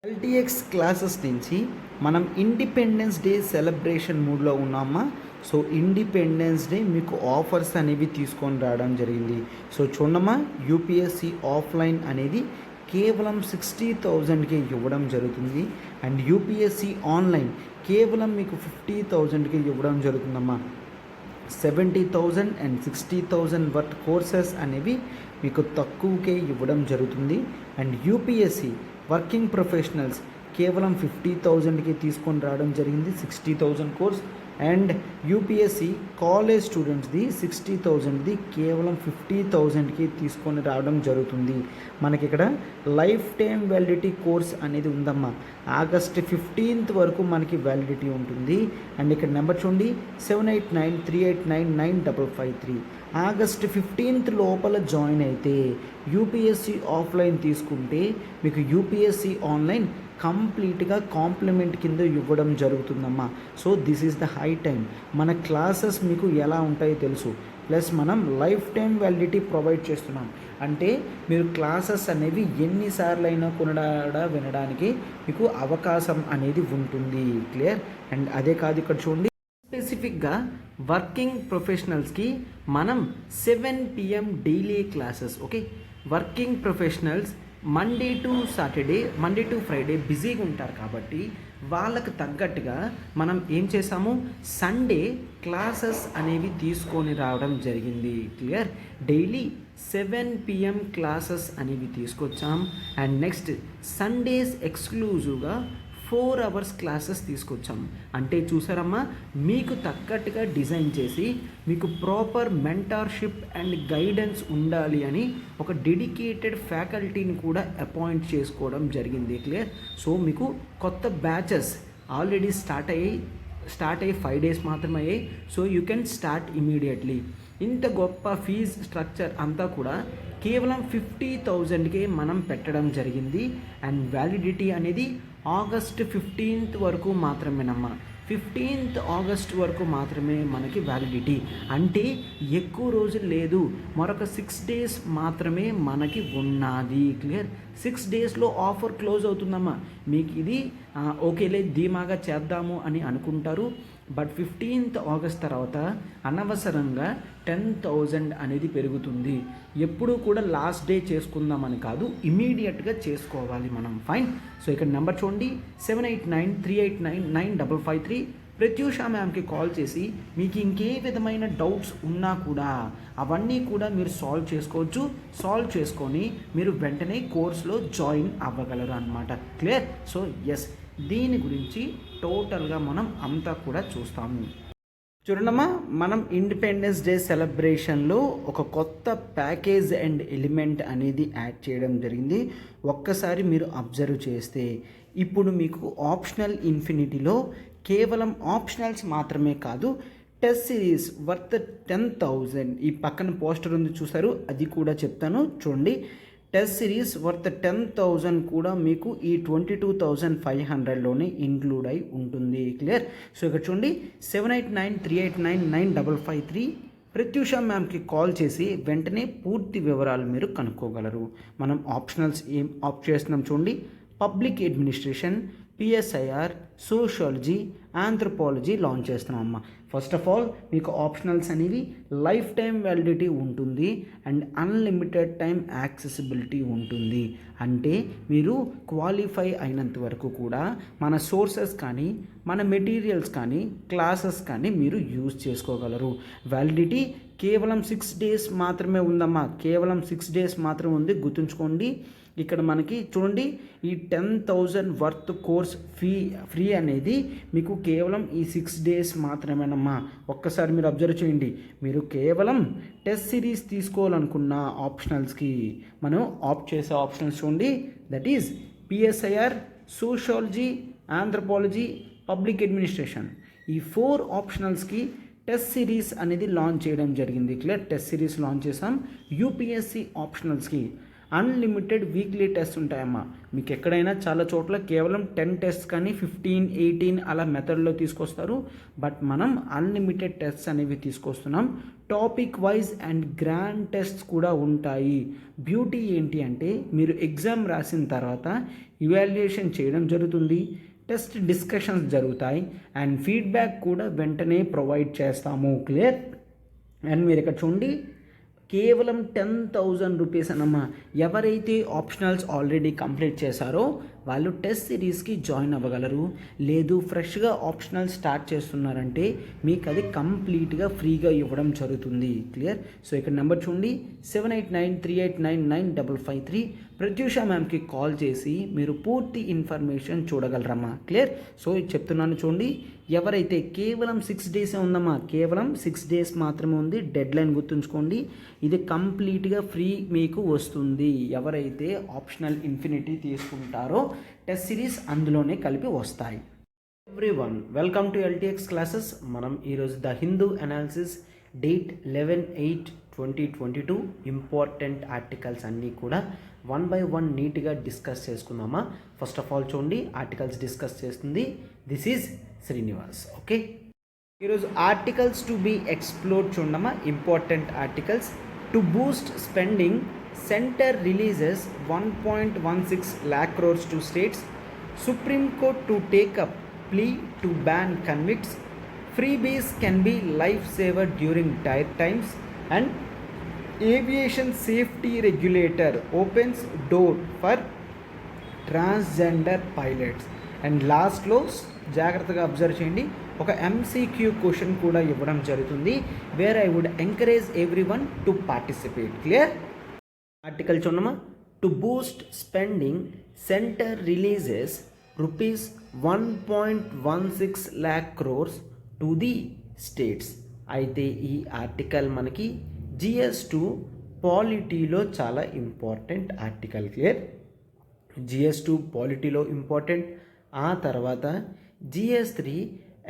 LTX classes నుంచి మనం independence day celebration మూడ్లో ఉన్నామా. సో ఇండిపెండెన్స్ డే మీకు ఆఫర్స్ అనేవి తీసుకొని రావడం జరిగింది. సో చూడమ్మా, యూపీఎస్సి ఆఫ్లైన్ అనేది కేవలం 60,000కి ఇవ్వడం జరుగుతుంది. అండ్ యూపీఎస్సి ఆన్లైన్ కేవలం మీకు 50,000కి ఇవ్వడం జరుగుతుందమ్మా. 70,000 అండ్ 60,000 వర్త్ కోర్సెస్ అనేవి మీకు తక్కువకే ఇవ్వడం జరుగుతుంది. అండ్ యూపీఎస్సి వర్కింగ్ ప్రొఫెషనల్స్ కేవలం 50,000కి తీసుకొని రావడం జరిగింది 60,000 కోర్స్. అండ్ యూపీఎస్సి కాలేజ్ స్టూడెంట్స్ది 60,000ది కేవలం 50,000కి తీసుకొని రావడం జరుగుతుంది. మనకి ఇక్కడ లైఫ్ టైం వ్యాలిడిటీ కోర్స్ అనేది ఉందమ్మా. ఆగస్ట్ 15th వరకు మనకి వ్యాలిడిటీ ఉంటుంది. అండ్ ఇక్కడ నెంబర్ చూడండి 7893899553. ఆగస్ట్ 15th లోపల జాయిన్ అయితే యూపీఎస్సి ఆఫ్లైన్ తీసుకుంటే మీకు యూపీఎస్సి ఆన్లైన్ కంప్లీట్గా కాంప్లిమెంట్ కింద ఇవ్వడం జరుగుతుందమ్మా. So this is the high time. మన క్లాసెస్ మీకు ఎలా ఉంటాయో తెలుసు, ప్లస్ మనం లైఫ్ టైం వ్యాలిడిటీ ప్రొవైడ్ చేస్తున్నాం. అంటే మీరు క్లాసెస్ అనేవి ఎన్నిసార్లు అయినా వినడానికి మీకు అవకాశం అనేది ఉంటుంది. క్లియర్? అండ్ అదే కాదు, ఇక్కడ చూడండి స్పెసిఫిక్గా వర్కింగ్ ప్రొఫెషనల్స్కి మనం 7 PM daily classes. Okay, working professionals Monday to Friday బిజీగా ఉంటారు కాబట్టి వాళ్ళకు తగ్గట్టుగా మనం ఏం చేసాము, సండే క్లాసెస్ అనేవి తీసుకొని రావడం జరిగింది. క్లియర్? డైలీ 7 PM క్లాసెస్ అనేవి తీసుకొచ్చాం. అండ్ నెక్స్ట్ సండేస్ ఎక్స్క్లూజివ్గా 4 hours క్లాసెస్ తీసుకొచ్చాం. అంటే చూసారమ్మా, మీకు తగ్గట్టుగా డిజైన్ చేసి మీకు ప్రాపర్ మెంటార్షిప్ అండ్ గైడెన్స్ ఉండాలి అని ఒక డెడికేటెడ్ ఫ్యాకల్టీని కూడా అపాయింట్ చేసుకోవడం జరిగింది. క్లియర్? సో మీకు కొత్త బ్యాచెస్ ఆల్రెడీ స్టార్ట్ అయ్యి 5 days మాత్రమే అయ్యాయి. So you can start immediately. ఇంత గొప్ప ఫీజ్ స్ట్రక్చర్ అంతా కూడా కేవలం 50,000కే మనం పెట్టడం జరిగింది. అండ్ వ్యాలిడిటీ అనేది ఆగస్ట్ 15th వరకు మాత్రమేనమ్మా. 15th August వరకు మాత్రమే మనకి వ్యాలిడిటీ. అంటే ఎక్కువ రోజులు లేదు, మరొక 6 days మాత్రమే మనకి ఉన్నది. క్లియర్? 6 daysలో ఆఫర్ క్లోజ్ అవుతుందమ్మా. మీకు ఇది ఓకేలే ధీమాగా చేద్దాము అని అనుకుంటారు. బట్ 15th August తర్వాత అనవసరంగా 10,000 అనేది పెరుగుతుంది. ఎప్పుడు కూడా లాస్ట్ డే చేసుకుందామని కాదు, ఇమీడియట్గా చేసుకోవాలి మనం. ఫైన్. సో ఇక్కడ నెంబర్ చూడండి 7893899553. ప్రత్యూష మ్యామ్కి కాల్ చేసి మీకు ఇంకే విధమైన డౌట్స్ ఉన్నా కూడా అవన్నీ కూడా మీరు సాల్వ్ చేసుకొని మీరు వెంటనే కోర్సులో జాయిన్ అవ్వగలరు అన్నమాట. క్లియర్? సో ఎస్, దీని గురించి టోటల్గా మనం అంతా కూడా చూస్తాము. చూడండమ్మా, మనం ఇండిపెండెన్స్ డే సెలబ్రేషన్లో ఒక కొత్త ప్యాకేజ్ అండ్ ఎలిమెంట్ అనేది యాడ్ చేయడం జరిగింది. ఒక్కసారి మీరు అబ్జర్వ్ చేస్తే ఇప్పుడు మీకు ఆప్షనల్ ఇన్ఫినిటీలో కేవలం ఆప్షనల్స్ మాత్రమే కాదు, టెస్ట్ సిరీస్ వర్త్ 10,000. ఈ పక్కన పోస్టర్ ఉంది చూసారు, అది కూడా చెప్తాను చూడండి. టెస్ట్ సిరీస్ వర్త్ 10,000 కూడా మీకు ఈ 22,500లోనే ఇంక్లూడ్ అయి ఉంటుంది. క్లియర్? సో ఇక్కడ చూడండి 7893899553. ప్రత్యూష మ్యామ్కి కాల్ చేసి వెంటనే పూర్తి వివరాలు మీరు కనుక్కోగలరు. మనం ఆప్షనల్స్ ఏం ఆప్ట్ చేస్తున్నాం చూడండి. Public administration, PSIR, sociology, anthropology launch చేస్తున్నాం అమ్మ. ఫస్ట్ ఆఫ్ ఆల్ మీకు ఆప్షనల్స్ అనేవి లైఫ్ టైం వ్యాలిడిటీ ఉంటుంది అండ్ అన్లిమిటెడ్ టైం యాక్సెసిబిలిటీ ఉంటుంది. అంటే మీరు క్వాలిఫై అయినంత వరకు కూడా మన సోర్సెస్ కానీ మన మెటీరియల్స్ కానీ క్లాసెస్ కానీ మీరు యూజ్ చేసుకోగలరు. వ్యాలిడిటీ కేవలం 6 days మాత్రమే ఉందమ్మా. కేవలం 6 days మాత్రమే ఉంది, గుర్తుంచుకోండి. ఇక్కడ మనకి చూడండి ఈ 10,000 వర్త్ కోర్స్ ఫ్రీ అనేది మీకు కేవలం ఈ 6 days మాత్రమేనమ్మా. ఒక్కసారి మీరు అబ్జర్వ్ చేయండి. మీరు కేవలం టెస్ట్ సిరీస్ తీసుకోవాలనుకున్న ఆప్షనల్స్కి మనం ఆప్ట్ చేసే ఆప్షనల్స్ చూడండి. That is PSIR, sociology, anthropology, public administration. ఈ 4 ఆప్షనల్స్కి టెస్ట్ సిరీస్ అనేది లాంచ్ చేయడం జరిగింది. క్లియర్? టెస్ట్ సిరీస్ లాంచ్ చేసాం. యూపీఎస్సి ఆప్షనల్స్కి అన్లిమిటెడ్ వీక్లీ టెస్ట్ ఉంటాయమ్మా. మీకు ఎక్కడైనా చాలా చోట్ల కేవలం 10 టెస్ట్ కానీ 15, 18 అలా మెథడ్లో తీసుకొస్తారు. బట్ మనం అన్లిమిటెడ్ టెస్ట్స్ అనేవి తీసుకొస్తున్నాం. Topic wise and grand tests కూడా ఉంటాయి. బ్యూటీ ఏంటి అంటే మీరు ఎగ్జామ్ రాసిన తర్వాత ఇవాల్యుయేషన్ చేయడం జరుగుతుంది, టెస్ట్ డిస్కషన్స్ జరుగుతాయి అండ్ ఫీడ్బ్యాక్ కూడా వెంటనే ప్రొవైడ్ చేస్తాము. క్లియర్? అండ్ మీరు ఇక్కడ చూడండి, కేవలం 10,000 రూపీస్ అన్నమ్మా. ఎవరైతే ఆప్షనల్స్ ఆల్రెడీ కంప్లీట్ చేశారో వాళ్ళు టెస్ట్ సిరీస్కి జాయిన్ అవ్వగలరు. లేదు ఫ్రెష్గా ఆప్షనల్ స్టార్ట్ చేస్తున్నారంటే మీకు అది కంప్లీట్గా ఫ్రీగా ఇవ్వడం జరుగుతుంది. క్లియర్? సో ఇక్కడ నెంబర్ చూడండి, 7893899553. ప్రత్యూష మ్యామ్కి కాల్ చేసి మీరు పూర్తి ఇన్ఫర్మేషన్ చూడగలరమ్మా. క్లియర్? సో ఇది చెప్తున్నాను చూడండి, ఎవరైతే కేవలం 6 డేసే ఉందమ్మా, కేవలం 6 డేస్ మాత్రమే ఉంది. డెడ్ లైన్ గుర్తుంచుకోండి, ఇది కంప్లీట్గా ఫ్రీ మీకు వస్తుంది. ఎవరైతే ఆప్షనల్ ఇన్ఫినిటీ తీసుకుంటారో టెస్ట్ సిరీస్ అందులోనే కలిపి వస్తాయి. Everyone, welcome to LTX classes. మనం ఈరోజు the Hindu analysis date 11/8/2022 important articles అన్నీ కూడా 1 by 1 నీట్గా డిస్కస్ చేసుకుందామా. ఫస్ట్ ఆఫ్ ఆల్ చూడండి, ఆర్టికల్స్ డిస్కస్ చేస్తుంది దిస్ ఈజ్ శ్రీనివాస్. ఓకే, ఈరోజు ఆర్టికల్స్ టు బీ ఎక్స్ప్లోర్డ్ చూడమ్మా. Important articles. To boost spending, centre releases 1.16 lakh crores to states. Supreme Court to take up plea to ban convicts. Freebies can be lifesaver during tight times. And aviation safety regulator opens door for transgender pilots. And లాస్ట్లో జాగ్రత్తగా observe చేయండి, ఒక MCQ question కూడా ఇవ్వడం జరుగుతుంది, where I would encourage everyone to participate. Clear? Article చూడమ్మా. To boost spending, centre releases rupees 1.16 lakh crores to the states. అయితే ఈ ఆర్టికల్ మనకి GS2 పాలిటీలో చాలా ఇంపార్టెంట్ ఆర్టికల్. క్లియర్? GS2 పాలిటీలో ఇంపార్టెంట్. ఆ తర్వాత GS3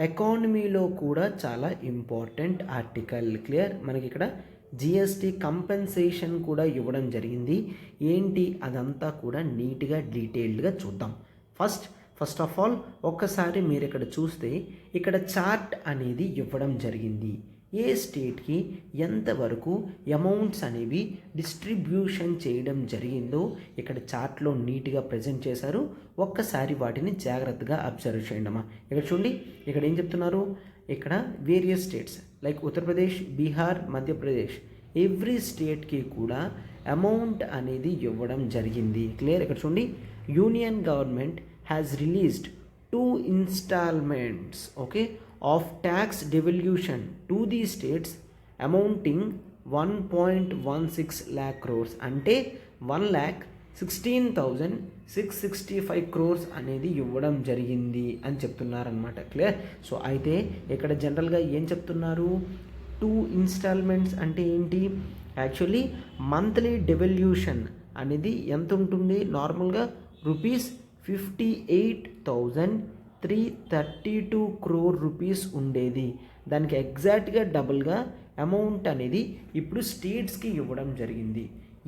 ఎకానమీలో కూడా చాలా ఇంపార్టెంట్ ఆర్టికల్. క్లియర్? మనకి ఇక్కడ GST కంపెన్సేషన్ కూడా ఇవ్వడం జరిగింది. ఏంటి అదంతా కూడా నీట్గా డీటెయిల్డ్గా చూద్దాం. ఫస్ట్ ఆఫ్ ఆల్ ఒక్కసారి మీరు ఇక్కడ చూస్తే ఇక్కడ చార్ట్ అనేది ఇవ్వడం జరిగింది. ఏ స్టేట్కి ఎంతవరకు అమౌంట్స్ అనేవి డిస్ట్రిబ్యూషన్ చేయడం జరిగిందో ఇక్కడ చార్ట్లో నీట్గా ప్రజెంట్ చేశారు. ఒక్కసారి వాటిని జాగ్రత్తగా అబ్జర్వ్ చేయండి అమ్మా. ఇక్కడ చూడండి, ఇక్కడ ఏం చెప్తున్నారు, ఇక్కడ various states like Uttar Pradesh, Bihar, Madhya Pradesh, every స్టేట్కి కూడా అమౌంట్ అనేది ఇవ్వడం జరిగింది. క్లియర్? ఇక్కడ చూడండి, union government has released 2 installments, okay, of tax devolution to the states amounting 1.16 lakh crores. అంటే 1,16,665 crores అనేది ఇవ్వడం జరిగింది అని చెప్తున్నారనమాట. క్లియర్? సో అయితే ఇక్కడ జనరల్గా ఏం చెప్తున్నారు, 2 installments అంటే ఏంటి, యాక్చువల్లీ మంత్లీ డెవల్యూషన్ అనేది ఎంత ఉంటుంది, నార్మల్గా రూపీస్ 58,332 crore రూపీస్ ఉండేది. దానికి ఎగ్జాక్ట్గా డబుల్గా అమౌంట్ అనేది ఇప్పుడు స్టేట్స్కి ఇవ్వడం జరిగింది.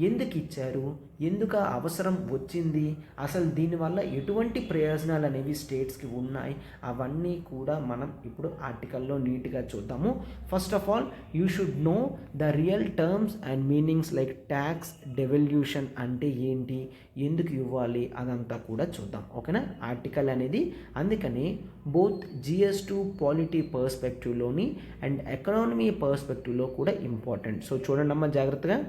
ఎందుకు ఇచ్చారు, ఎందుకు అవసరం వచ్చింది, అసలు దీనివల్ల ఎటువంటి ప్రయోజనాలు అనేవి స్టేట్స్కి ఉన్నాయి, అవన్నీ కూడా మనం ఇప్పుడు ఆర్టికల్లో నీట్గా చూద్దాము. First of all you should know the real terms and meanings like tax devolution అంటే ఏంటి, ఎందుకు ఇవ్వాలి, అదంతా కూడా చూద్దాం. ఓకేనా? ఆర్టికల్ అనేది అందుకని బోత్ GS2 పాలిటీ పర్స్పెక్టివ్లోని అండ్ ఎకనామీ పర్స్పెక్టివ్లో కూడా ఇంపార్టెంట్. సో చూడండి అమ్మ జాగ్రత్తగా.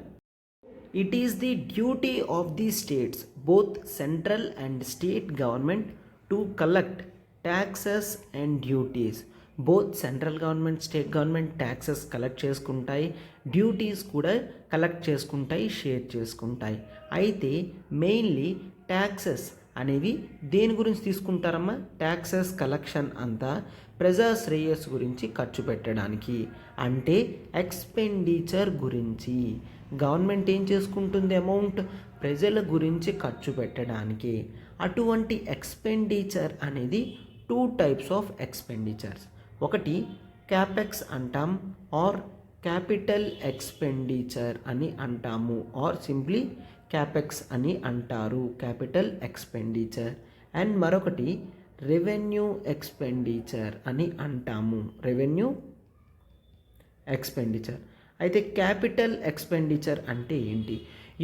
It is the duty of the states, both central and state government, to collect taxes and duties. Both central government, state government taxes collect చేసుకుంటాయి, డ్యూటీస్ కూడా collect చేసుకుంటాయి, షేర్ చేసుకుంటాయి. అయితే మెయిన్లీ ట్యాక్సెస్ అనేవి దేని గురించి తీసుకుంటారమ్మా, ట్యాక్సెస్ కలెక్షన్ అంతా ప్రజా శ్రేయస్సు గురించి ఖర్చు పెట్టడానికి, అంటే ఎక్స్పెండిచర్ గురించి. గవర్నమెంట్ ఏం చేసుకుంటుంది, అమౌంట్ ప్రజల గురించి ఖర్చు పెట్టడానికి. అటువంటి ఎక్స్పెండిచర్ అనేది 2 types ఆఫ్ ఎక్స్పెండిచర్స్. ఒకటి క్యాపెక్స్ అంటాం, ఆర్ క్యాపిటల్ ఎక్స్పెండిచర్ అని అంటాము, ఆర్ సింప్లీ క్యాపెక్స్ అని అంటారు, క్యాపిటల్ ఎక్స్పెండిచర్. అండ్ మరొకటి రెవెన్యూ ఎక్స్పెండిచర్ అని అంటాము, రెవెన్యూ ఎక్స్పెండిచర్. అయితే క్యాపిటల్ ఎక్స్పెండిచర్ అంటే ఏంటి?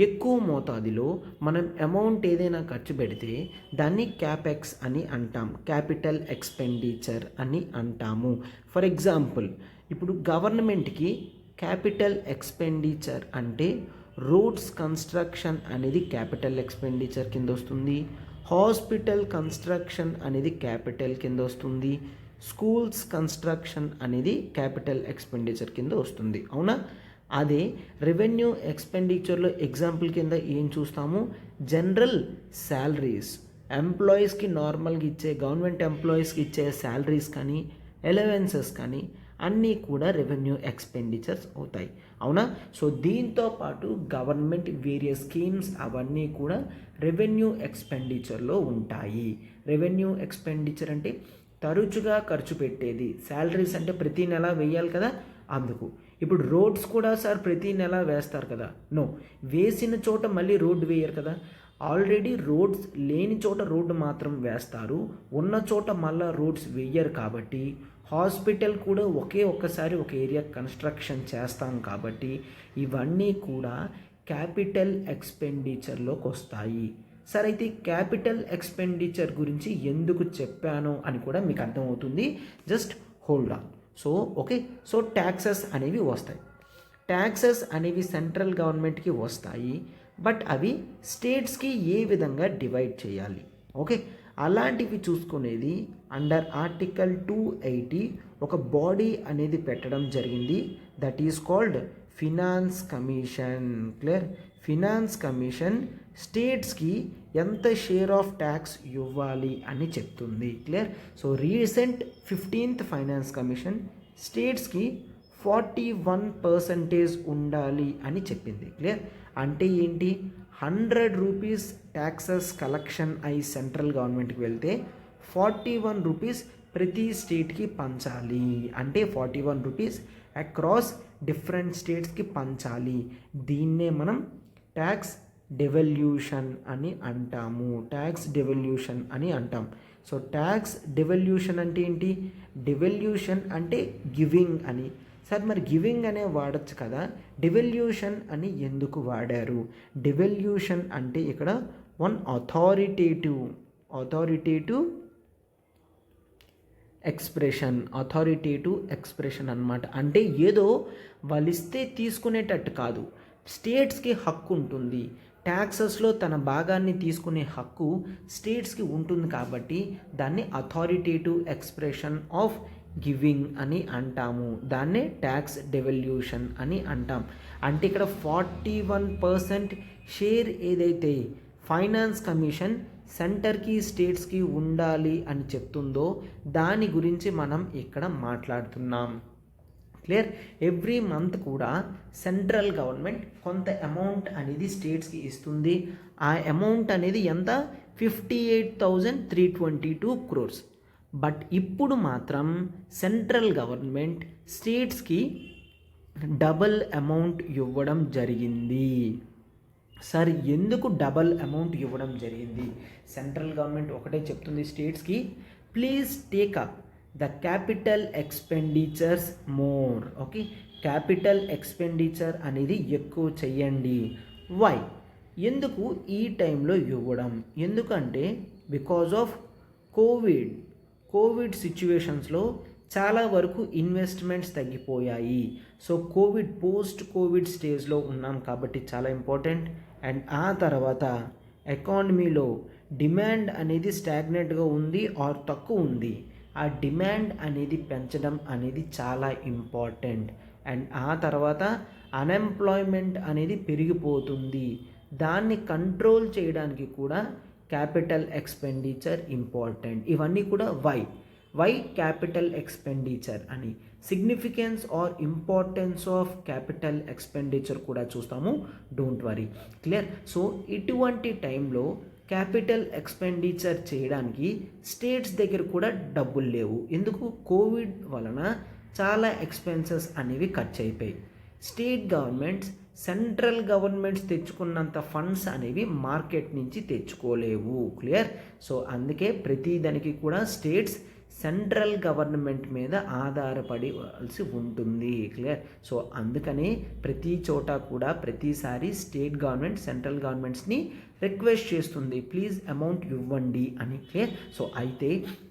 ఎక్కువ మోతాదులో మనం అమౌంట్ ఏదైనా ఖర్చు పెడితే దాన్ని క్యాపెక్స్ అని అంటాం, క్యాపిటల్ ఎక్స్పెండిచర్ అని అంటాము. ఫర్ ఎగ్జాంపుల్, ఇప్పుడు గవర్నమెంట్కి క్యాపిటల్ ఎక్స్పెండిచర్ అంటే రోడ్స్ కన్స్ట్రక్షన్ అనేది క్యాపిటల్ ఎక్స్పెండిచర్ కింద వస్తుంది, హాస్పిటల్ కన్స్ట్రక్షన్ అనేది క్యాపిటల్ కింద వస్తుంది, స్కూల్స్ కన్స్ట్రక్షన్ అనేది క్యాపిటల్ ఎక్స్పెండిచర్ కింద వస్తుంది, అవునా? అదే రెవెన్యూ ఎక్స్పెండిచర్లో ఎగ్జాంపుల్ కింద ఏం చూస్తాము? జనరల్ శాలరీస్, ఎంప్లాయీస్కి నార్మల్గా ఇచ్చే, గవర్నమెంట్ ఎంప్లాయీస్కి ఇచ్చే శాలరీస్ కానీ ఎలవెన్సెస్ కానీ అన్నీ కూడా రెవెన్యూ ఎక్స్పెండిచర్స్ అవుతాయి, అవునా? సో దీంతో పాటు గవర్నమెంట్ వేరియస్ స్కీమ్స్ అవన్నీ కూడా రెవెన్యూ ఎక్స్పెండిచర్లో ఉంటాయి. రెవెన్యూ ఎక్స్పెండిచర్ అంటే తరచుగా ఖర్చు పెట్టేది, శాలరీస్ అంటే ప్రతి నెల వేయాలి కదా, అందుకు. ఇప్పుడు రోడ్స్ కూడా సార్ ప్రతి నెల వేస్తారు కదా? నో, వేసిన చోట మళ్ళీ రోడ్డు వేయరు కదా. ఆల్రెడీ రోడ్స్ లేని చోట రోడ్డు మాత్రం వేస్తారు, ఉన్న చోట మళ్ళీ రోడ్స్ వేయరు. కాబట్టి హాస్పిటల్ కూడా ఒక్కసారి ఒక ఏరియా కన్స్ట్రక్షన్ చేస్తాం కాబట్టి ఇవన్నీ కూడా క్యాపిటల్ ఎక్స్పెండిచర్లోకి వస్తాయి. సరే, అయితే క్యాపిటల్ ఎక్స్పెండిచర్ గురించి ఎందుకు చెప్పాను అని కూడా మీకు అర్థమవుతుంది. Just hold on. So okay, so taxes అనేవి వస్తాయి. ట్యాక్సెస్ అనేవి సెంట్రల్ గవర్నమెంట్కి వస్తాయి, బట్ అవి స్టేట్స్కి ఏ విధంగా డివైడ్ చేయాలి, ఓకే, అలాంటివి చూసుకునేది అండర్ ఆర్టికల్ 280 ఒక బాడీ అనేది పెట్టడం జరిగింది, that is called finance commission. Clear? Finance commission స్టేట్స్కి ఎంత షేర్ ఆఫ్ ట్యాక్స్ ఇవ్వాలి అని చెప్తుంది. Clear? So recent 15th finance commission స్టేట్స్కి 41% ఉండాలి అని చెప్పింది. క్లియర్? అంటే ఏంటి? 100 రూపీస్ ట్యాక్సెస్ కలెక్షన్ అయి సెంట్రల్ గవర్నమెంట్కి వెళ్తే 41 రూపీస్ ప్రతి స్టేట్కి పంచాలి. అంటే 41 రూపీస్ అక్రాస్ డిఫరెంట్ స్టేట్స్కి పంచాలి. దీన్నే మనం ట్యాక్స్ డెవల్యూషన్ అని అంటాము, ట్యాక్స్ డెవల్యూషన్ అని అంటాం. సో ట్యాక్స్ డెవల్యూషన్ అంటే ఏంటి? డెవల్యూషన్ అంటే గివింగ్ అని. సార్ మరి గివింగ్ అనే వాడచ్చు కదా, డెవల్యూషన్ అని ఎందుకు వాడారు? డెవల్యూషన్ అంటే ఇక్కడ వన్ అథారిటేటివ్ ఎక్స్ప్రెషన్ అన్నమాట. అంటే ఏదో వాళ్ళు ఇస్తే తీసుకునేటట్టు కాదు, స్టేట్స్కి హక్కు ఉంటుంది, ట్యాక్సెస్లో తన భాగాన్ని తీసుకునే హక్కు స్టేట్స్కి ఉంటుంది కాబట్టి దాన్ని అథారిటేటివ్ ఎక్స్ప్రెషన్ ఆఫ్ గివింగ్ అని అంటాము, దాన్నే ట్యాక్స్ డెవల్యూషన్ అని అంటాం. అంటే ఇక్కడ 41% షేర్ ఏదైతే ఫైనాన్స్ కమిషన్ సెంటర్కి స్టేట్స్కి ఉండాలి అని చెప్తుందో దాని గురించి మనం ఇక్కడ మాట్లాడుతున్నాం. క్లియర్? ఎవ్రీ మంత్ కూడా సెంట్రల్ గవర్నమెంట్ కొంత అమౌంట్ అనేది స్టేట్స్కి ఇస్తుంది. ఆ అమౌంట్ అనేది ఎంత? 58,322 crores. బట్ ఇప్పుడు మాత్రం సెంట్రల్ గవర్నమెంట్ స్టేట్స్కి డబల్ అమౌంట్ ఇవ్వడం జరిగింది. సార్ ఎందుకు డబల్ అమౌంట్ ఇవ్వడం జరిగింది? సెంట్రల్ గవర్నమెంట్ ఒకటే చెప్తుంది స్టేట్స్కి, please take up the capital expenditures more. Okay, capital expenditure అనేది ఎక్కువ చెయ్యండి. వై? ఎందుకు ఈ టైంలో ఇవ్వడం? ఎందుకంటే బికాజ్ ఆఫ్ కోవిడ్ సిచ్యువేషన్స్లో చాలా వరకు ఇన్వెస్ట్మెంట్స్ తగ్గిపోయాయి. సో పోస్ట్ కోవిడ్ స్టేజ్లో ఉన్నాం కాబట్టి చాలా ఇంపార్టెంట్. అండ్ ఆ తర్వాత ఎకానమీలో డిమాండ్ అనేది స్టాగ్నెంట్గా ఉంది ఆర్ తక్కువ ఉంది. ఆ డిమాండ్ అనేది పెంచడం అనేది చాలా ఇంపార్టెంట్. అండ్ ఆ తర్వాత అన్ఎంప్లాయ్మెంట్ అనేది పెరిగిపోతుంది, దాన్ని కంట్రోల్ చేయడానికి కూడా క్యాపిటల్ ఎక్స్పెండిచర్ ఇంపార్టెంట్. ఇవన్నీ కూడా వై క్యాపిటల్ ఎక్స్పెండిచర్ అని, significance or importance of capital expenditure కూడా చూస్తాము, డోంట్ వరీ. క్లియర్? సో ఇటువంటి టైంలో క్యాపిటల్ ఎక్స్పెండిచర్ చేయడానికి స్టేట్స్ దగ్గర కూడా డబ్బులు లేవు. ఎందుకు? కోవిడ్ వలన చాలా ఎక్స్పెన్సెస్ అనేవి ఖర్చు అయిపోయాయి. స్టేట్ గవర్నమెంట్స్ సెంట్రల్ గవర్నమెంట్స్ తెచ్చుకున్నంత ఫండ్స్ అనేవి మార్కెట్ నుంచి తెచ్చుకోలేవు. క్లియర్? సో అందుకే ప్రతి దానికి కూడా స్టేట్స్ సెంట్రల్ గవర్నమెంట్ మీద ఆధారపడాల్సి ఉంటుంది. క్లియర్? సో అందుకనే ప్రతి చోట కూడా ప్రతిసారి స్టేట్ గవర్నమెంట్ సెంట్రల్ గవర్నమెంట్స్ని రిక్వెస్ట్ చేస్తుంది, ప్లీజ్ అమౌంట్ ఇవ్వండి అని. క్లియర్? సో అయితే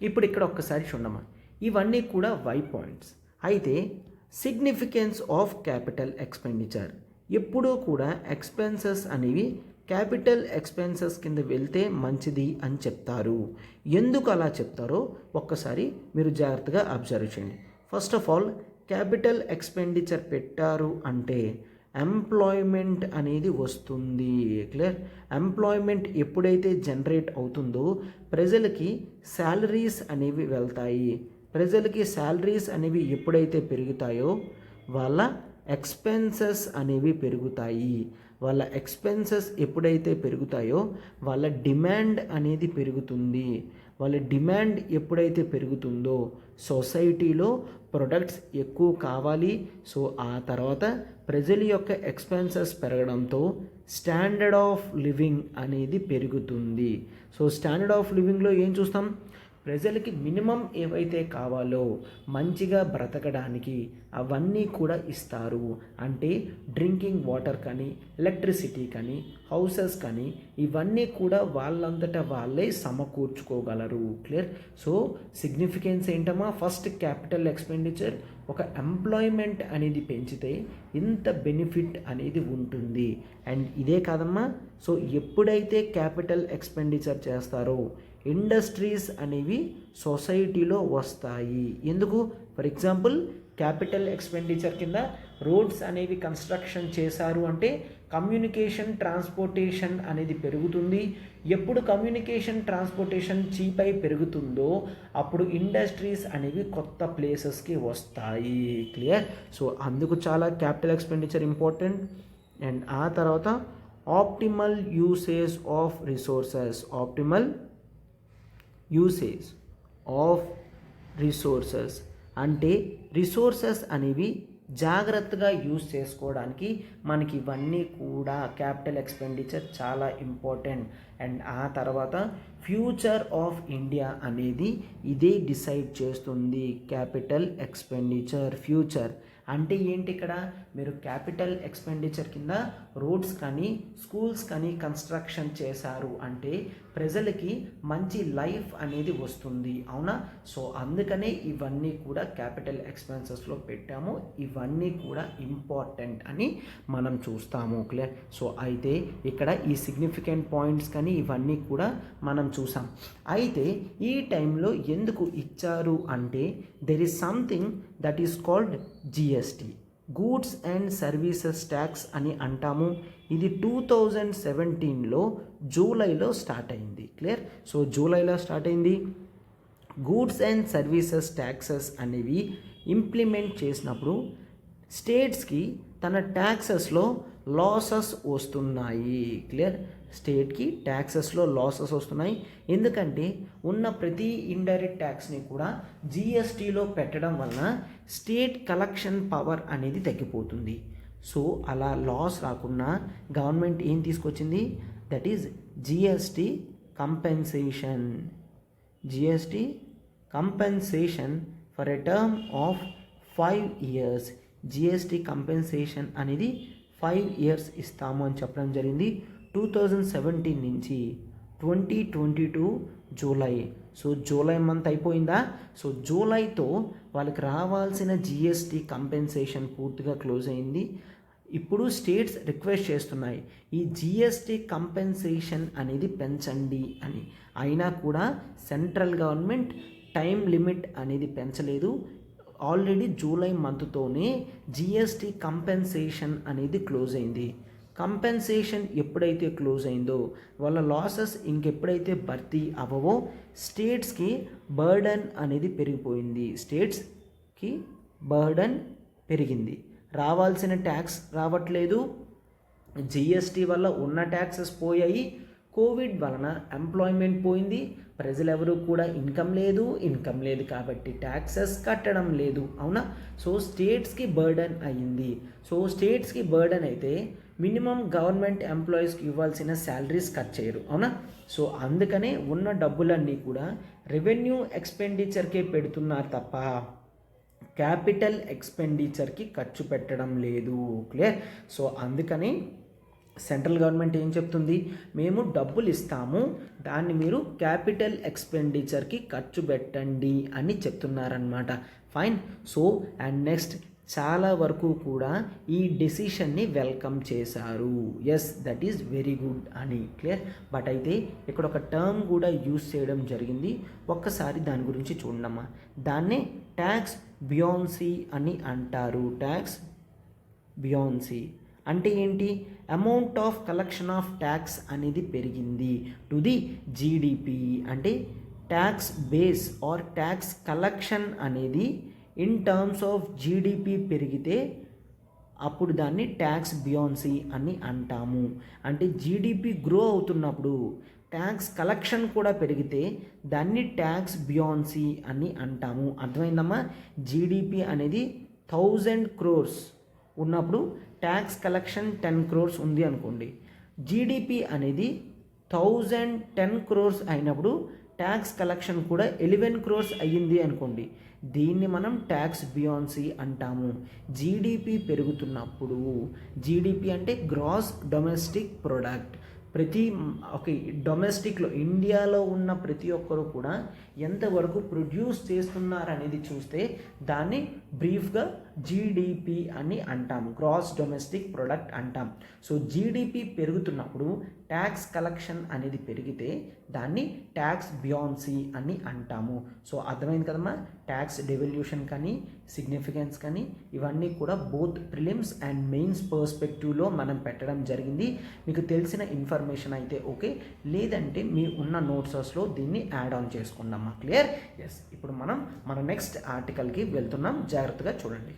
ఇప్పుడు ఇక్కడ ఒక్కసారి చూడమ్మా, ఇవన్నీ కూడా వై పాయింట్స్. అయితే సిగ్నిఫికెన్స్ ఆఫ్ క్యాపిటల్ ఎక్స్పెండిచర్, ఎప్పుడూ కూడా ఎక్స్పెన్సెస్ అనేవి క్యాపిటల్ ఎక్స్పెన్సెస్ కింద వెళ్తే మంచిది అని చెప్తారు. ఎందుకు అలా చెప్తారో ఒక్కసారి మీరు జాగ్రత్తగా అబ్జర్వ్ చేయండి. First of all, capital expenditure పెట్టారు అంటే ఎంప్లాయ్మెంట్ అనేది వస్తుంది. క్లియర్? ఎంప్లాయ్మెంట్ ఎప్పుడైతే జనరేట్ అవుతుందో ప్రజలకి శాలరీస్ అనేవి వెళ్తాయి. ప్రజలకి శాలరీస్ అనేవి ఎప్పుడైతే పెరుగుతాయో వాళ్ళ ఎక్స్పెన్సెస్ అనేవి పెరుగుతాయి. వాళ్ళ ఎక్స్పెన్సెస్ ఎప్పుడైతే పెరుగుతాయో వాళ్ళ డిమాండ్ అనేది పెరుగుతుంది. వాళ్ళ డిమాండ్ ఎప్పుడైతే పెరుగుతుందో సొసైటీలో ప్రొడక్ట్స్ ఎక్కువ కావాలి. సో ఆ తర్వాత ప్రజల యొక్క ఎక్స్పెన్సెస్ పెరగడంతో స్టాండర్డ్ ఆఫ్ లివింగ్ అనేది పెరుగుతుంది. సో స్టాండర్డ్ ఆఫ్ లివింగ్లో ఏం చూస్తాం? ప్రజలకి మినిమం ఏవైతే కావాలో మంచిగా బ్రతకడానికి అవన్నీ కూడా ఇస్తారు. అంటే డ్రింకింగ్ వాటర్ కానీ, ఎలక్ట్రిసిటీ కానీ, హౌసెస్ కానీ ఇవన్నీ కూడా వాళ్ళంతటా వాళ్ళే సమకూర్చుకోగలరు. క్లియర్? సో సిగ్నిఫికెన్స్ ఏంటమ్మా? ఫస్ట్ క్యాపిటల్ ఎక్స్పెండిచర్ ఒక ఎంప్లాయ్మెంట్ అనేది పెంచితే ఇంత బెనిఫిట్ అనేది ఉంటుంది. అండ్ ఇదే కాదమ్మా, సో ఎప్పుడైతే క్యాపిటల్ ఎక్స్పెండిచర్ చేస్తారో ఇండస్ట్రీస్ అనేవి సొసైటీలో వస్తాయి. ఎందుకు? ఫర్ ఎగ్జాంపుల్ క్యాపిటల్ ఎక్స్పెండిచర్ కింద రోడ్స్ అనేవి కన్స్ట్రక్షన్ చేశారు అంటే కమ్యూనికేషన్ ట్రాన్స్పోర్టేషన్ అనేది పెరుగుతుంది. ఎప్పుడు కమ్యూనికేషన్ ట్రాన్స్పోర్టేషన్ చీప్ అయి పెరుగుతుందో అప్పుడు ఇండస్ట్రీస్ అనేవి కొత్త ప్లేసెస్కి వస్తాయి. క్లియర్? సో అందుకు చాలా క్యాపిటల్ ఎక్స్పెండిచర్ ఇంపార్టెంట్. అండ్ ఆ తర్వాత optimal usage of resources, optimal usage of resources అంటే రిసోర్సెస్ అనేవి జాగ్రత్తగా యూజ్ చేసుకోవడానికి మనకి ఇవన్నీ కూడా క్యాపిటల్ ఎక్స్పెండిచర్ చాలా ఇంపార్టెంట్. అండ్ ఆ తర్వాత ఫ్యూచర్ ఆఫ్ ఇండియా అనేది ఇదే డిసైడ్ చేస్తుంది. క్యాపిటల్ ఎక్స్పెండిచర్ ఫ్యూచర్ అంటే ఏంటి? ఇక్కడ మీరు క్యాపిటల్ ఎక్స్పెండిచర్ కింద రోడ్స్ కానీ స్కూల్స్ కానీ కన్స్ట్రక్షన్ చేశారు అంటే ప్రజలకి మంచి లైఫ్ అనేది వస్తుంది. అవునా? సో అందుకనే ఇవన్నీ కూడా క్యాపిటల్ ఎక్స్పెన్సెస్లో పెట్టాము. ఇవన్నీ కూడా ఇంపార్టెంట్ అని మనం చూస్తాము. క్లియర్? సో అయితే ఇక్కడ ఈ సిగ్నిఫికెంట్ పాయింట్స్ కానీ ఇవన్నీ కూడా మనం చూసాం. అయితే ఈ టైంలో ఎందుకు ఇచ్చారు అంటే there is something that is called GST, goods and services tax అని అంటాము. ఇది 2017లో జూలైలో స్టార్ట్ అయింది. క్లియర్? సో జూలైలో స్టార్ట్ అయింది. గూడ్స్ అండ్ సర్వీసెస్ ట్యాక్సెస్ అనేవి ఇంప్లిమెంట్ చేసినప్పుడు స్టేట్స్కి తన ట్యాక్సెస్లో లాసెస్ వస్తున్నాయి. క్లియర్? స్టేట్కి ట్యాక్సెస్లో లాసెస్ వస్తున్నాయి. ఎందుకంటే ఉన్న ప్రతి ఇండైరెక్ట్ ట్యాక్స్ని కూడా జిఎస్టీలో పెట్టడం వలన స్టేట్ కలెక్షన్ పవర్ అనేది తగ్గిపోతుంది. సో అలా లాస్ రాకుండా గవర్నమెంట్ ఏం తీసుకొచ్చింది? That is GST compensation. GST compensation for a term of 5 years. GST compensation అనేది 5 years ఇస్తాము అని చెప్పడం జరిగింది. 2017 నుంచి 2022 జూలై. సో జూలై మంత్ అయిపోయిందా? సో జూలైతో వాళ్ళకి రావాల్సిన జిఎస్టీ కంపెన్సేషన్ పూర్తిగా క్లోజ్ అయింది. ఇప్పుడు స్టేట్స్ రిక్వెస్ట్ చేస్తున్నాయి ఈ జిఎస్టీ కంపెన్సేషన్ అనేది పెంచండి అని. అయినా కూడా సెంట్రల్ గవర్నమెంట్ టైం లిమిట్ అనేది పెంచలేదు. ఆల్రెడీ జూలై మంత్తోనే జిఎస్టీ కంపెన్సేషన్ అనేది క్లోజ్ అయింది. కంపెన్సేషన్ ఎప్పుడైతే క్లోజ్ అయిందో వాళ్ళ లాసెస్ ఇంకెప్పుడైతే భర్తీ అవ్వవో స్టేట్స్కి బర్డన్ అనేది పెరిగిపోయింది. స్టేట్స్కి బర్డన్ పెరిగింది. రావాల్సిన ట్యాక్స్ రావట్లేదు. జిఎస్టీ వల్ల ఉన్న ట్యాక్సెస్ పోయాయి. కోవిడ్ వలన ఎంప్లాయ్మెంట్ పోయింది, ప్రజలెవరూ కూడా ఇన్కమ్ లేదు కాబట్టి ట్యాక్సెస్ కట్టడం లేదు, అవునా? సో స్టేట్స్కి బర్డన్ అయ్యింది. సో స్టేట్స్కి బర్డన్ అయితే మినిమం గవర్నమెంట్ ఎంప్లాయీస్కి ఇవ్వాల్సిన శాలరీస్ కట్ చేయరు, అవునా? సో అందుకనే ఉన్న డబ్బులన్నీ కూడా రెవెన్యూ ఎక్స్పెండిచర్కే పెడుతున్నారు తప్ప క్యాపిటల్ ఎక్స్పెండిచర్కి ఖర్చు పెట్టడం లేదు. క్లియర్? సో అందుకని సెంట్రల్ గవర్నమెంట్ ఏం చెప్తుంది, మేము డబ్బులు ఇస్తాము, దాన్ని మీరు క్యాపిటల్ ఎక్స్పెండిచర్కి ఖర్చు పెట్టండి అని చెప్తున్నారనమాట. ఫైన్. సో అండ్ నెక్స్ట్ చాలా వరకు కూడా ఈ డెసిషన్ని వెల్కమ్ చేశారు. Yes, that is very good అని. క్లియర్? బట్ అయితే ఇక్కడ ఒక టర్మ్ కూడా యూజ్ చేయడం జరిగింది, ఒక్కసారి దాని గురించి చూడమ్మా. దాన్నే ట్యాక్స్ బియాన్సీ అని అంటారు. ట్యాక్స్ బియాన్సీ అంటే ఏంటి? Amount of collection of tax అనేది పెరిగింది టు ది జీడిపి. అంటే tax base R tax collection అనేది ఇన్ టర్మ్స్ ఆఫ్ జీడిపి పెరిగితే అప్పుడు దాన్ని ట్యాక్స్ బియాన్సీ అని అంటాము. అంటే జీడిపి గ్రో అవుతున్నప్పుడు ట్యాక్స్ కలెక్షన్ కూడా పెరిగితే దాన్ని ట్యాక్స్ బియాన్సీ అని అంటాము. అర్థమైందమ్మా? జీడిపి అనేది 1000 crores ఉన్నప్పుడు ట్యాక్స్ కలెక్షన్ 10 crores ఉంది అనుకోండి. జీడిపి అనేది 1010 crores అయినప్పుడు ట్యాక్స్ కలెక్షన్ కూడా 11 crores అయ్యింది అనుకోండి. దీన్ని మనం ట్యాక్స్ బియాన్సీ అంటాము. జీడిపి పెరుగుతున్నప్పుడు, జీడిపి అంటే గ్రాస్ డొమెస్టిక్ ప్రొడక్ట్, డొమెస్టిక్లో ఇండియాలో ఉన్న ప్రతి ఒక్కరు కూడా ఎంతవరకు ప్రొడ్యూస్ చేస్తున్నారనేది చూస్తే దాన్ని బ్రీఫ్గా జీడిపి అని అంటాము, గ్రాస్ డొమెస్టిక్ ప్రొడక్ట్ అంటాం. సో జీడిపి పెరుగుతున్నప్పుడు ట్యాక్స్ కలెక్షన్ అనేది పెరిగితే దాన్ని ట్యాక్స్ బియాన్సీ అని అంటాము. సో అర్థమైంది కదమ్మా? ట్యాక్స్ డెవల్యూషన్ కానీ సిగ్నిఫికెన్స్ కానీ ఇవన్నీ కూడా బోత్ ప్రిలిమ్స్ అండ్ మెయిన్స్ పర్స్పెక్టివ్లో మనం పెట్టడం జరిగింది. మీకు తెలిసిన ఇన్ఫర్మేషన్ అయితే ఓకే, లేదంటే మీ ఉన్న నోట్సెస్లో దీన్ని యాడ్ ఆన్ చేసుకుందామా. క్లియర్? ఎస్. ఇప్పుడు మనం మన నెక్స్ట్ ఆర్టికల్కి వెళ్తున్నాం, జాగ్రత్తగా చూడండి.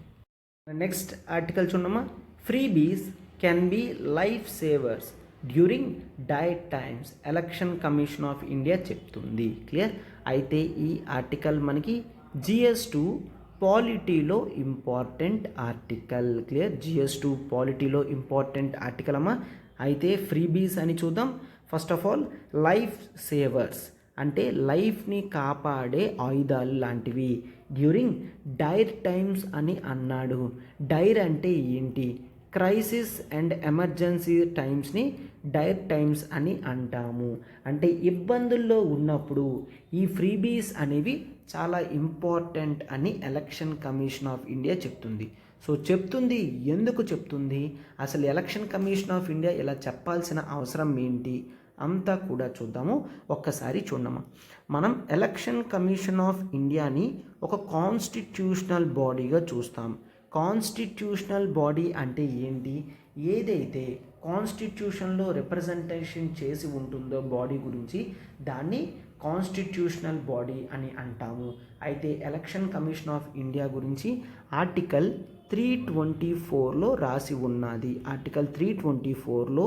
నెక్స్ట్ ఆర్టికల్ చూడమ్మా. Freebies can be life savers during dire times, election commission of India చెప్తుంది. క్లియర్? అయితే ఈ ఆర్టికల్ మనకి GS2 పాలిటీలో ఇంపార్టెంట్ ఆర్టికల్. క్లియర్? GS2 పాలిటీలో ఇంపార్టెంట్ ఆర్టికల్ అమ్మా. అయితే ఫ్రీబీస్ అని చూద్దాం. First of all life savers అంటే లైఫ్ని కాపాడే ఆయుధాలు లాంటివి. డ్యూరింగ్ డైర్ టైమ్స్ అని అన్నాడు. డైర్ అంటే ఏంటి? క్రైసిస్ అండ్ ఎమర్జెన్సీ టైమ్స్ని డైర్ టైమ్స్ అని అంటాము. అంటే ఇబ్బందుల్లో ఉన్నప్పుడు ఈ ఫ్రీబీస్ అనేవి చాలా ఇంపార్టెంట్ అని ఎలక్షన్ కమిషన్ ఆఫ్ ఇండియా చెప్తుంది. సో చెప్తుంది, ఎందుకు చెప్తుంది? అసలు ఎలక్షన్ కమిషన్ ఆఫ్ ఇండియా ఇలా చెప్పాల్సిన అవసరం ఏంటి అంతా కూడా చూద్దాము. ఒక్కసారి చూడమ్మా. మనం ఎలక్షన్ కమిషన్ ఆఫ్ ఇండియాని ఒక కాన్స్టిట్యూషనల్ బాడీగా చూస్తాం. కాన్స్టిట్యూషనల్ బాడీ అంటే ఏంటి? ఏదైతే కాన్స్టిట్యూషన్లో రిప్రజెంటేషన్ చేసి ఉంటుందో బాడీ గురించి దాన్ని కాన్స్టిట్యూషనల్ బాడీ అని అంటాము. అయితే ఎలక్షన్ కమిషన్ ఆఫ్ ఇండియా గురించి ఆర్టికల్ 324లో రాసి ఉన్నది. ఆర్టికల్ 324లో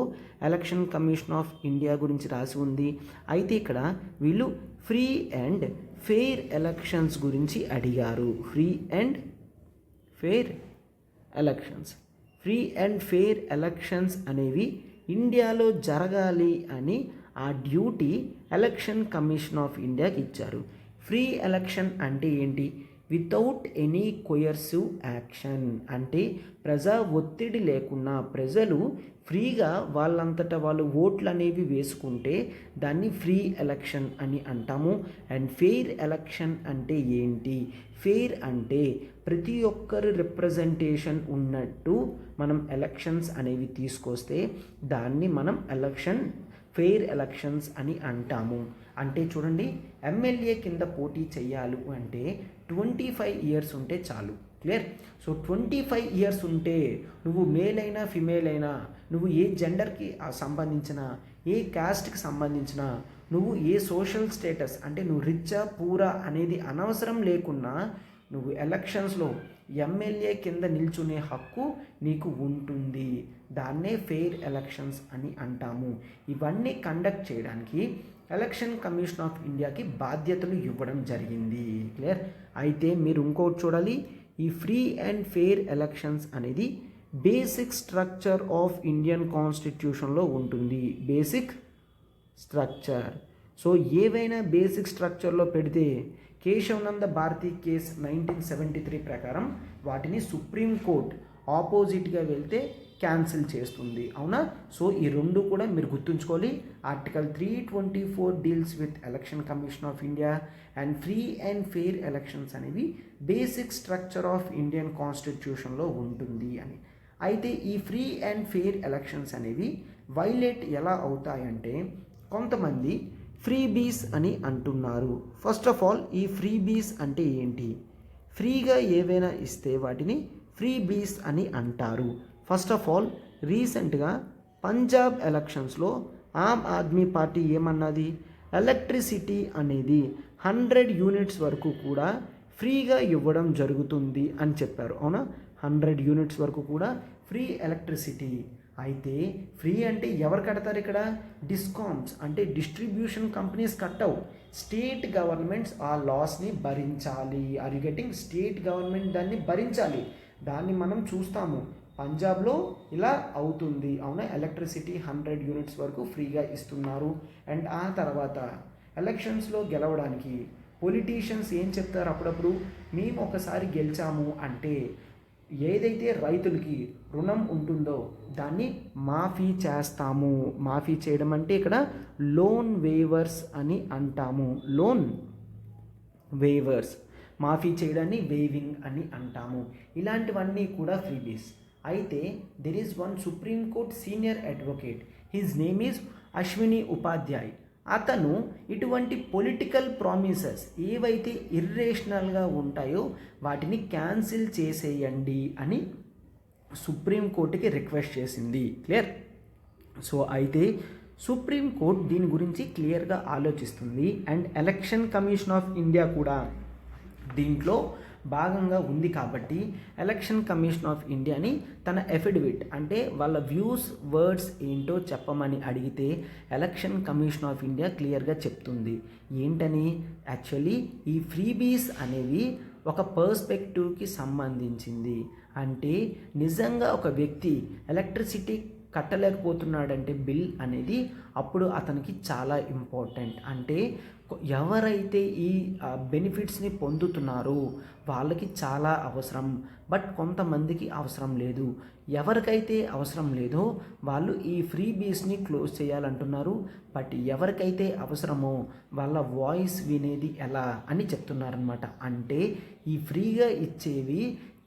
ఎలక్షన్ కమిషన్ ఆఫ్ ఇండియా గురించి రాసి ఉంది. అయితే ఇక్కడ వీళ్ళు ఫ్రీ అండ్ ఫెయిర్ ఎలక్షన్స్ గురించి అడిగారు. ఫ్రీ అండ్ ఫెయిర్ ఎలక్షన్స్ అనేవి ఇండియాలో జరగాలి అని ఆ డ్యూటీ ఎలక్షన్ కమిషన్ ఆఫ్ ఇండియాకి ఇచ్చారు. ఫ్రీ ఎలక్షన్ అంటే ఏంటి? వితౌట్ ఎనీ కోయర్సివ్ యాక్షన్, అంటే ప్రజా ఒత్తిడి లేకుండా ప్రజలు ఫ్రీగా వాళ్ళంతటా వాళ్ళు ఓట్లు అనేవి వేసుకుంటే దాన్ని ఫ్రీ ఎలక్షన్ అని అంటాము. అండ్ ఫెయిర్ ఎలక్షన్ అంటే ఏంటి? ఫెయిర్ అంటే ప్రతి ఒక్కరి రిప్రజెంటేషన్ ఉన్నట్టు మనం ఎలక్షన్స్ అనేవి తీసుకొస్తే దాన్ని మనం ఫెయిర్ ఎలక్షన్స్ అని అంటాము. అంటే చూడండి, ఎమ్మెల్యే కింద పోటీ చేయాలి అంటే 25 years ఉంటే చాలు. క్లియర్? సో 25 years ఉంటే నువ్వు మేల్ అయినా ఫిమేల్ అయినా, నువ్వు ఏ జెండర్కి సంబంధించిన, ఏ క్యాస్ట్కి సంబంధించిన, నువ్వు ఏ సోషల్ స్టేటస్ అంటే నువ్వు రిచ్చా పూరా అనేది అనవసరం లేకున్నా నువ్వు ఎలక్షన్స్లో ఎమ్మెల్యే కింద నిల్చునే హక్కు నీకు ఉంటుంది. దాన్నే ఫెయిర్ ఎలక్షన్స్ అని అంటాము. ఇవన్నీ కండక్ట్ చేయడానికి ఎలక్షన్ కమిషన్ ఆఫ్ ఇండియాకి బాధ్యతలు ఇవ్వడం జరిగింది. క్లియర్? అయితే మీరు ఇంకోటి చూడాలి, ఈ ఫ్రీ అండ్ ఫెయిర్ ఎలక్షన్స్ అనేది బేసిక్ స్ట్రక్చర్ ఆఫ్ ఇండియన్ కాన్స్టిట్యూషన్లో ఉంటుంది. Basic structure. సో ఏవైనా బేసిక్ స్ట్రక్చర్లో పెడితే కేశవనంద భారతి కేస్ 1973 ప్రకారం వాటిని సుప్రీంకోర్టు ఆపోజిట్గా వెళ్తే క్యాన్సిల్ చేస్తుంది. అవునా? సో ఈ రెండు కూడా మీరు గుర్తుంచుకోవాలి. Article 324 deals with election commission of India and free and fair elections అనేవి బేసిక్ స్ట్రక్చర్ ఆఫ్ ఇండియన్ కాన్స్టిట్యూషన్లో ఉంటుంది అని. అయితే ఈ ఫ్రీ అండ్ ఫెయిర్ ఎలక్షన్స్ అనేవి వైలేట్ ఎలా అవుతాయంటే కొంతమంది ఫ్రీబీస్ అని అంటున్నారు. ఫస్ట్ ఆఫ్ ఆల్ ఈ ఫ్రీబీస్ అంటే ఏంటి? ఫ్రీగా ఏవైనా ఇస్తే వాటిని ఫ్రీబీస్ అని అంటారు. ఫస్ట్ ఆఫ్ ఆల్ రీసెంట్గా పంజాబ్ ఎలక్షన్స్లో ఆమ్ ఆద్మీ పార్టీ ఏమన్నది? ఎలక్ట్రిసిటీ అనేది 100 యూనిట్స్ వరకు కూడా ఫ్రీగా ఇవ్వడం జరుగుతుంది అని చెప్పారు. అవునా? 100 యూనిట్స్ వరకు కూడా ఫ్రీ ఎలక్ట్రిసిటీ. అయితే ఫ్రీ అంటే ఎవరు కడతారు ఇక్కడ? డిస్కామ్స్ అంటే డిస్ట్రిబ్యూషన్ కంపెనీస్ కట్టవు. స్టేట్ గవర్నమెంట్స్ ఆ లాస్ని భరించాలి. Are you getting? State government దాన్ని భరించాలి. దాన్ని మనం చూస్తాము. పంజాబ్లో ఇలా అవుతుంది. అవునా? ఎలక్ట్రిసిటీ 100 యూనిట్స్ వరకు ఫ్రీగా ఇస్తున్నారు. అండ్ ఆ తర్వాత ఎలక్షన్స్లో గెలవడానికి పొలిటీషియన్స్ ఏం చెప్తారు అప్పుడప్పుడు? మేము ఒకసారి గెలిచాము అంటే ఏదైతే రైతులకి రుణం ఉంటుందో దాన్ని మాఫీ చేస్తాము. మాఫీ చేయడం అంటే ఇక్కడ లోన్ వేవర్స్ అని అంటాము. లోన్ వేవర్స్, మాఫీ చేయడాన్ని వేవింగ్ అని అంటాము. ఇలాంటివన్నీ కూడా ఫ్రీబీస్. అయితే there is one supreme court senior advocate, his name is Ashwini Upadhyay. అతను ఇటువంటి పొలిటికల్ ప్రామిసెస్ ఏవైతే ఇర్రేషనల్గా ఉంటాయో వాటిని క్యాన్సిల్ చేసేయండి అని సుప్రీంకోర్టుకి రిక్వెస్ట్ చేసింది. క్లియర్? సో అయితే సుప్రీంకోర్టు దీని గురించి క్లియర్గా ఆలోచిస్తుంది. And election commission of India కూడా దీంట్లో భాగంగా ఉంది కాబట్టి ఎలక్షన్ కమిషన్ ఆఫ్ ఇండియాని తన ఎఫిడవిట్ అంటే వాళ్ళ వ్యూస్ వర్డ్స్ ఏంటో చెప్పమని అడిగితే ఎలక్షన్ కమిషన్ ఆఫ్ ఇండియా క్లియర్గా చెప్తుంది. ఏంటని? యాక్చువల్లీ ఈ ఫ్రీబీస్ అనేవి ఒక పర్స్పెక్టివ్కి సంబంధించింది. అంటే నిజంగా ఒక వ్యక్తి ఎలక్ట్రిసిటీ కట్టలేకపోతున్నాడంటే బిల్ అనేది అప్పుడు అతనికి చాలా ఇంపార్టెంట్. అంటే ఎవరైతే ఈ బెనిఫిట్స్ని పొందుతున్నారో వాళ్ళకి చాలా అవసరం, బట్ కొంతమందికి అవసరం లేదు. ఎవరికైతే అవసరం లేదో వాళ్ళు ఈ ఫ్రీబీస్ని క్లోజ్ చేయాలంటున్నారు. బట్ ఎవరికైతే అవసరమో వాళ్ళ వాయిస్ వినేది ఎలా అని చెప్తున్నారనమాట. అంటే ఈ ఫ్రీగా ఇచ్చేవి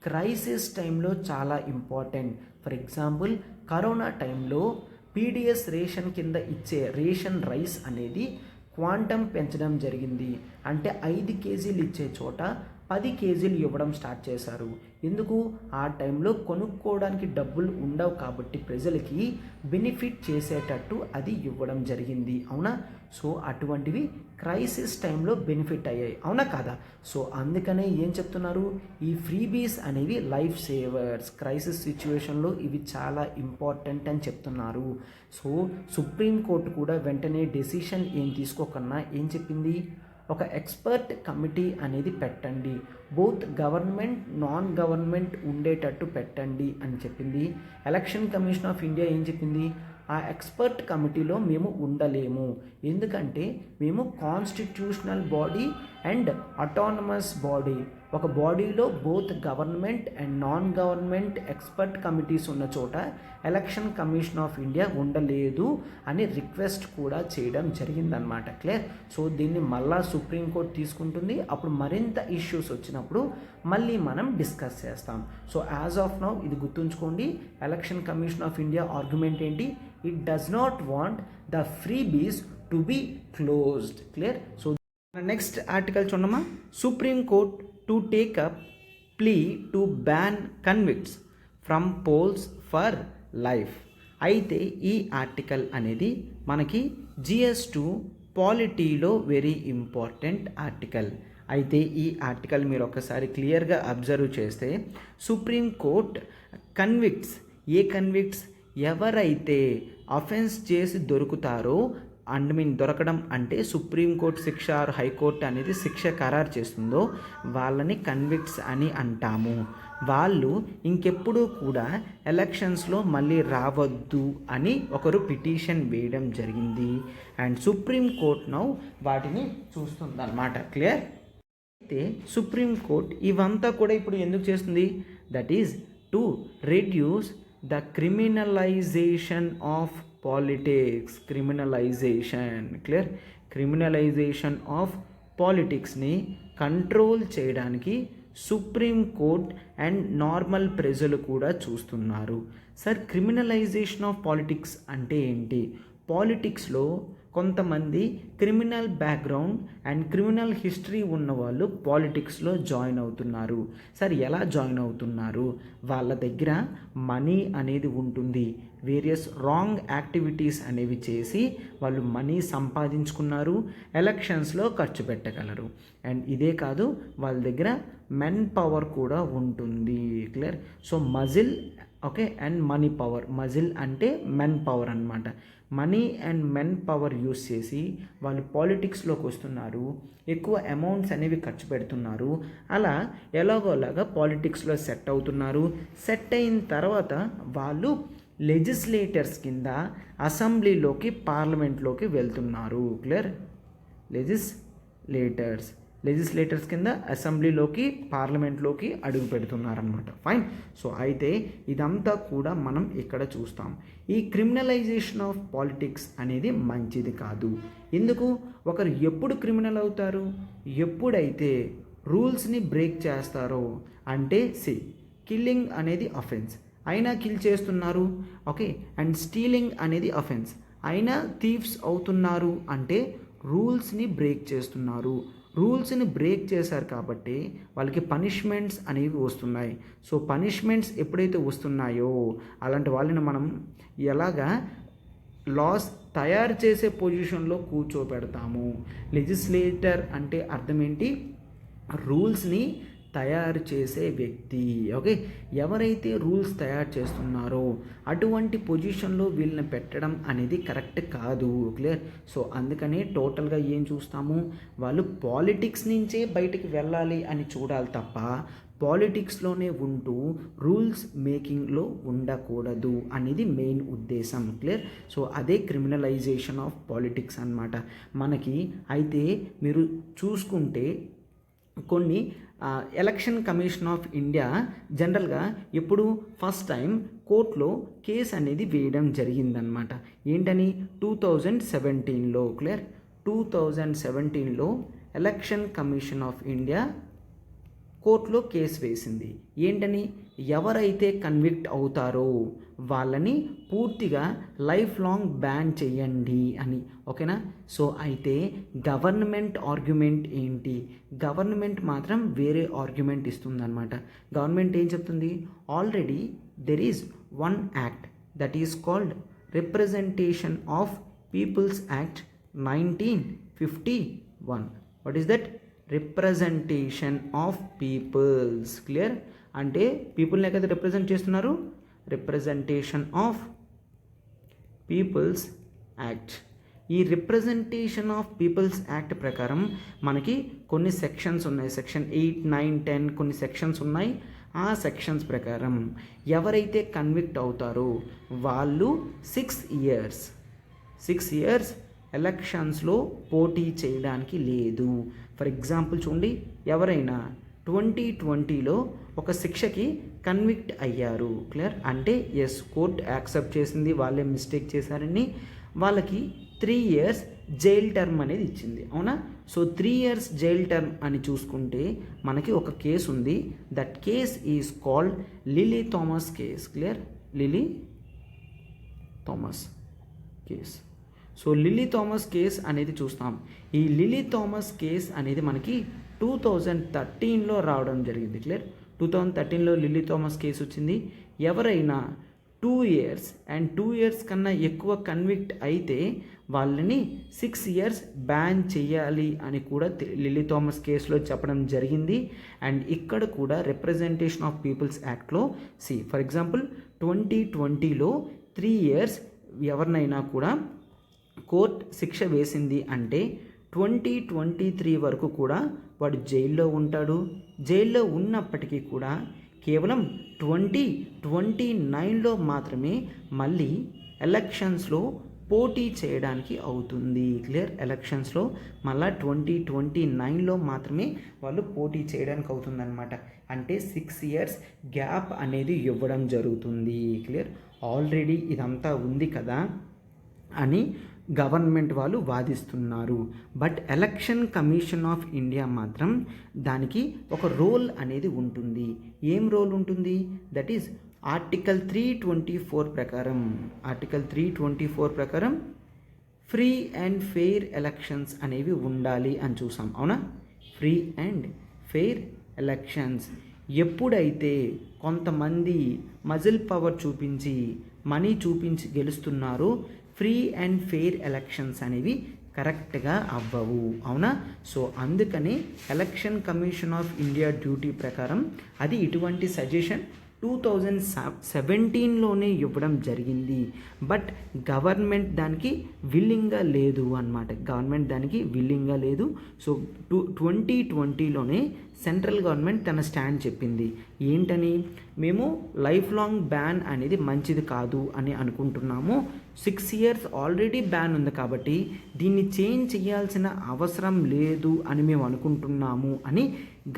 క్రైసిస్ టైంలో చాలా ఇంపార్టెంట్. ఫర్ ఎగ్జాంపుల్ కరోనా టైంలో పీడిఎస్ రేషన్ కింద ఇచ్చే రేషన్ రైస్ అనేది క్వాంటమ్ పెంచడం జరిగింది. అంటే 5 కేజీలు ఇచ్చే చోట 10 కేజీలు ఇవ్వడం స్టార్ట్ చేశారు. ఎందుకు? ఆ టైంలో కొనుక్కోవడానికి డబ్బులు ఉండవు కాబట్టి ప్రజలకి బెనిఫిట్ చేసేటట్టు అది ఇవ్వడం జరిగింది. అవునా? సో అటువంటివి క్రైసిస్ టైంలో బెనిఫిట్ అయ్యాయి. అవునా కాదా? సో అందుకనే ఏం చెప్తున్నారు? ఈ ఫ్రీబీస్ అనేవి లైఫ్ సేవర్స్. క్రైసిస్ సిచ్యువేషన్లో ఇవి చాలా ఇంపార్టెంట్ అని చెప్తున్నారు. సో సుప్రీంకోర్టు కూడా వెంటనే డెసిషన్ ఏం తీసుకోకన్నా ఏం చెప్పింది? ఒక ఎక్స్పర్ట్ కమిటీ అనేది పెట్టండి, బోత్ గవర్నమెంట్ నాన్ గవర్నమెంట్ ఉండేటట్టు పెట్టండి అని చెప్పింది. ఎలక్షన్ కమిషన్ ఆఫ్ ఇండియా ఏం చెప్పింది? ఆ ఎక్స్పర్ట్ కమిటీలో మేము ఉండలేము. ఎందుకంటే మేము constitutional body and autonomous body, ఒక బాడీలో both government and non government expert committees ఉన్న చోట ఎలక్షన్ కమిషన్ ఆఫ్ ఇండియా ఉండలేదు అని రిక్వెస్ట్ కూడా చేయడం జరిగిందనమాట. క్లియర్? సో దీన్ని మళ్ళా సుప్రీంకోర్టు తీసుకుంటుంది. అప్పుడు మరింత ఇష్యూస్ వచ్చినప్పుడు మళ్ళీ మనం డిస్కస్ చేస్తాం. సో యాజ్ ఆఫ్ నౌ ఇది గుర్తుంచుకోండి. Election commission of India argument ఏంటి? It does not want the freebies to be closed. Clear? So next article చూడమ్మా. Supreme court to take up plea to ban convicts from polls for life. అయితే ఈ article అనేది మనకి GS 2 పాలిటీలో very important article. అయితే ఈ article మీరు ఒకసారి క్లియర్గా అబ్జర్వ్ చేస్తే సుప్రీం కోర్ట్ కన్విక్ట్స్ ఎవరైతే అఫెన్స్ చేసి దొరుకుతారో దొరకడం అంటే సుప్రీంకోర్టు శిక్ష ఆర్ హైకోర్టు అనేది శిక్ష ఖరారు చేస్తుందో వాళ్ళని కన్విక్ట్స్ అని అంటాము. వాళ్ళు ఇంకెప్పుడు కూడా ఎలక్షన్స్లో మళ్ళీ రావద్దు అని ఒకరు పిటిషన్ వేయడం జరిగింది. అండ్ సుప్రీంకోర్టు నౌ వాటిని చూస్తుందన్నమాట. క్లియర్? అయితే సుప్రీంకోర్టు ఇవంతా కూడా ఇప్పుడు ఎందుకు చేస్తుంది? That is to reduce the criminalisation of politics. Criminalisation of పాలిటిక్స్ని కంట్రోల్ చేయడానికి సుప్రీంకోర్ట్ అండ్ నార్మల్ ప్రజలు కూడా చూస్తున్నారు. సార్, క్రిమినలైజేషన్ ఆఫ్ పాలిటిక్స్ అంటే ఏంటి? పాలిటిక్స్లో కొంతమంది criminal background and criminal history ఉన్నవాళ్ళు పాలిటిక్స్లో జాయిన్ అవుతున్నారు. సార్, ఎలా జాయిన్ అవుతున్నారు? వాళ్ళ దగ్గర మనీ అనేది ఉంటుంది. వేరియస్ రాంగ్ యాక్టివిటీస్ అనేవి చేసి వాళ్ళు మనీ సంపాదించుకున్నారు, ఎలక్షన్స్లో ఖర్చు పెట్టగలరు. అండ్ ఇదే కాదు, వాళ్ళ దగ్గర మెన్ పవర్ కూడా ఉంటుంది. Clear? So muscle, okay, and money power. Muscle అంటే మెన్ పవర్ అన్నమాట. Money and men power use చేసి వాళ్ళు పాలిటిక్స్లోకి వస్తున్నారు, ఎక్కువ అమౌంట్స్ అనేవి ఖర్చు పెడుతున్నారు. అలా ఎలాగోలాగా పాలిటిక్స్లో సెట్ అవుతున్నారు. సెట్ అయిన తర్వాత వాళ్ళు లెజిస్లేటర్స్ కింద అసెంబ్లీలోకి, పార్లమెంట్లోకి వెళ్తున్నారు. క్లియర్? లెజిస్లేటర్స్ కింద అసెంబ్లీలోకి, పార్లమెంట్లోకి అడుగు పెడుతున్నారనమాట. ఫైన్. సో అయితే ఇదంతా కూడా మనం ఇక్కడ చూస్తాం. ఈ క్రిమినలైజేషన్ ఆఫ్ పాలిటిక్స్ అనేది మంచిది కాదు. ఎందుకు? ఒకరు ఎప్పుడు క్రిమినల్ అవుతారు? ఎప్పుడైతే రూల్స్ని బ్రేక్ చేస్తారో. అంటే కిల్లింగ్ అనేది అఫెన్స్, అయినా కిల్ చేస్తున్నారు. ఓకే, అండ్ స్టీలింగ్ అనేది అఫెన్స్, అయినా థీఫ్స్ అవుతున్నారు. అంటే రూల్స్ని బ్రేక్ చేస్తున్నారు. రూల్స్ని బ్రేక్ చేశారు కాబట్టి వాళ్ళకి పనిష్మెంట్స్ అనేవి వస్తున్నాయి. సో పనిష్మెంట్స్ ఎప్పుడైతే వస్తున్నాయో అలాంటి వాళ్ళని మనం ఎలాగా లాస్ తయారు చేసే పొజిషన్లో కూర్చోబెడతాము. లెజిస్లేటర్ అంటే అర్థం ఏంటి? రూల్స్ని తయారు చేసే వ్యక్తి. ఓకే, ఎవరైతే రూల్స్ తయారు చేస్తున్నారో అటువంటి పొజిషన్లో వీళ్ళని పెట్టడం అనేది కరెక్ట్ కాదు. క్లియర్? సో అందుకనే టోటల్గా ఏం చూస్తాము? వాళ్ళు పాలిటిక్స్ నుంచే బయటికి వెళ్ళాలి అని చూడాలి తప్ప పాలిటిక్స్లోనే ఉంటూ రూల్స్ మేకింగ్లో ఉండకూడదు అనేది మెయిన్ ఉద్దేశం. క్లియర్? సో అదే క్రిమినలైజేషన్ ఆఫ్ పాలిటిక్స్ అన్నమాట మనకి. అయితే మీరు చూసుకుంటే కొన్ని ఎలక్షన్ కమిషన్ ఆఫ్ ఇండియా జనరల్గా ఎప్పుడు ఫస్ట్ టైం కోర్టులో కేసు అనేది వేయడం జరిగిందనమాట. ఏంటని? 2017లో. క్లియర్? 2017లో ఎలక్షన్ కమిషన్ ఆఫ్ ఇండియా కోర్టులో కేసు వేసింది. ఏంటని? ఎవరైతే కన్విక్ట్ అవుతారో వాళ్ళని పూర్తిగా లైఫ్ లాంగ్ బ్యాన్ చేయండి అని. ఓకేనా? సో అయితే గవర్నమెంట్ ఆర్గ్యుమెంట్ ఏంటి? గవర్నమెంట్ మాత్రం వేరే ఆర్గ్యుమెంట్ ఇస్తుందన్నమాట. గవర్నమెంట్ ఏం చెప్తుంది? Already there is one act that is called representation of peoples act 1951. What is that? Representation of peoples. Clear? అంటే పీపుల్ని ఎక్కడైతే రిప్రజెంట్ చేస్తున్నారు, రిప్రజెంటేషన్ ఆఫ్ పీపుల్స్ యాక్ట్. ఈ రిప్రజెంటేషన్ ఆఫ్ పీపుల్స్ యాక్ట్ ప్రకారం మనకి కొన్ని సెక్షన్స్ ఉన్నాయి. సెక్షన్ 8, 9, 10 కొన్ని సెక్షన్స్ ఉన్నాయి. ఆ సెక్షన్స్ ప్రకారం ఎవరైతే కన్విక్ట్ అవుతారో వాళ్ళు 6 ఇయర్స్ ఎలక్షన్స్లో పోటీ చేయడానికి లేదు. ఫర్ ఎగ్జాంపుల్ చూడండి, ఎవరైనా 2020లో ఒక శిక్షకి కన్విక్ట్ అయ్యారు. క్లియర్? అంటే ఎస్, కోర్ట్ యాక్సెప్ట్ చేసింది వాళ్ళే మిస్టేక్ చేశారని, వాళ్ళకి 3 years జైల్ టర్మ్ అనేది ఇచ్చింది. అవునా? సో 3 years జైల్ టర్మ్ అని చూసుకుంటే మనకి ఒక కేసు ఉంది. That case is called Lily Thomas case. Clear? Lily Thomas case. So Lily Thomas case అనేది చూస్తాం. ఈ లిలీ థామస్ కేస్ అనేది మనకి 2013లో రావడం జరిగింది. క్లియర్? 2013లో లిలీ థామస్ కేసు వచ్చింది. ఎవరైనా 2 years అండ్ 2 years కన్నా ఎక్కువ కన్విక్ట్ అయితే వాళ్ళని 6 years బ్యాన్ చేయాలి అని కూడా లిల్లీ థామస్ కేసులో చెప్పడం జరిగింది. అండ్ ఇక్కడ కూడా రిప్రజెంటేషన్ ఆఫ్ పీపుల్స్ యాక్ట్లో ఫర్ ఎగ్జాంపుల్ 2020లో 3 years ఎవరినైనా కూడా కోర్ట్ శిక్ష వేసింది అంటే 2023 వరకు కూడా వాడు జైల్లో ఉంటాడు. జైల్లో ఉన్నప్పటికీ కూడా కేవలం 2029లో మాత్రమే మళ్ళీ ఎలక్షన్స్లో పోటీ చేయడానికి అవుతుంది. క్లియర్? ఎలక్షన్స్లో మళ్ళీ 2029లో మాత్రమే వాళ్ళు పోటీ చేయడానికి అవుతుందన్నమాట. అంటే 6 years గ్యాప్ అనేది ఇవ్వడం జరుగుతుంది. క్లియర్? ఆల్రెడీ ఇదంతా ఉంది కదా అని గవర్నమెంట్ వాళ్ళు వాదిస్తున్నారు. But election commission of India మాత్రం దానికి ఒక రోల్ అనేది ఉంటుంది. ఏం రోల్ ఉంటుంది? దట్ ఈస్ ఆర్టికల్ 324 ప్రకారం. ఆర్టికల్ 324 ప్రకారం ఫ్రీ అండ్ ఫెయిర్ ఎలక్షన్స్ అనేవి ఉండాలి అని చూసాం. అవునా? Free and fair elections. ఎప్పుడైతే కొంతమంది మజిల్ పవర్ చూపించి మనీ చూపించి గెలుస్తున్నారో ఫ్రీ అండ్ ఫెయిర్ ఎలక్షన్స్ అనేవి కరెక్ట్గా అవ్వవు. అవునా? సో అందుకని election commission of India duty ప్రకారం అది ఇటువంటి సజెషన్ 2017లోనే ఇవ్వడం జరిగింది. బట్ గవర్నమెంట్ దానికి విల్లింగ్గా లేదు అన్నమాట. గవర్నమెంట్ దానికి విల్లింగ్గా లేదు. సో 2020లోనే సెంట్రల్ గవర్నమెంట్ తన స్టాండ్ చెప్పింది. ఏంటని? మేము లైఫ్ లాంగ్ బ్యాన్ అనేది మంచిది కాదు అని అనుకుంటున్నాము. 6 years ఆల్రెడీ బ్యాన్ ఉంది కాబట్టి దీన్ని చేంజ్ చేయాల్సిన అవసరం లేదు అని మేము అనుకుంటున్నాము అని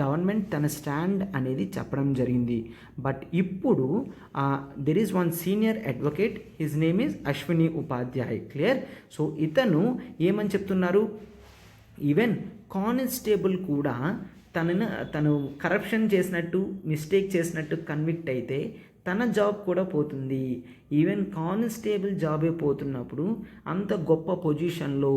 గవర్నమెంట్ తన స్టాండ్ అనేది చెప్పడం జరిగింది. బట్ ఇప్పుడు there is one senior advocate, his name is Ashwini Upadhyay. Clear? So ఇతను ఏమని చెప్తున్నారు? ఈవెన్ కానిస్టేబుల్ కూడా తను కరప్షన్ చేసినట్టు, మిస్టేక్ చేసినట్టు కన్విక్ట్ అయితే తన జాబ్ కూడా పోతుంది. ఈవెన్ కానిస్టేబుల్ జాబే పోతున్నప్పుడు అంత గొప్ప పొజిషన్లో,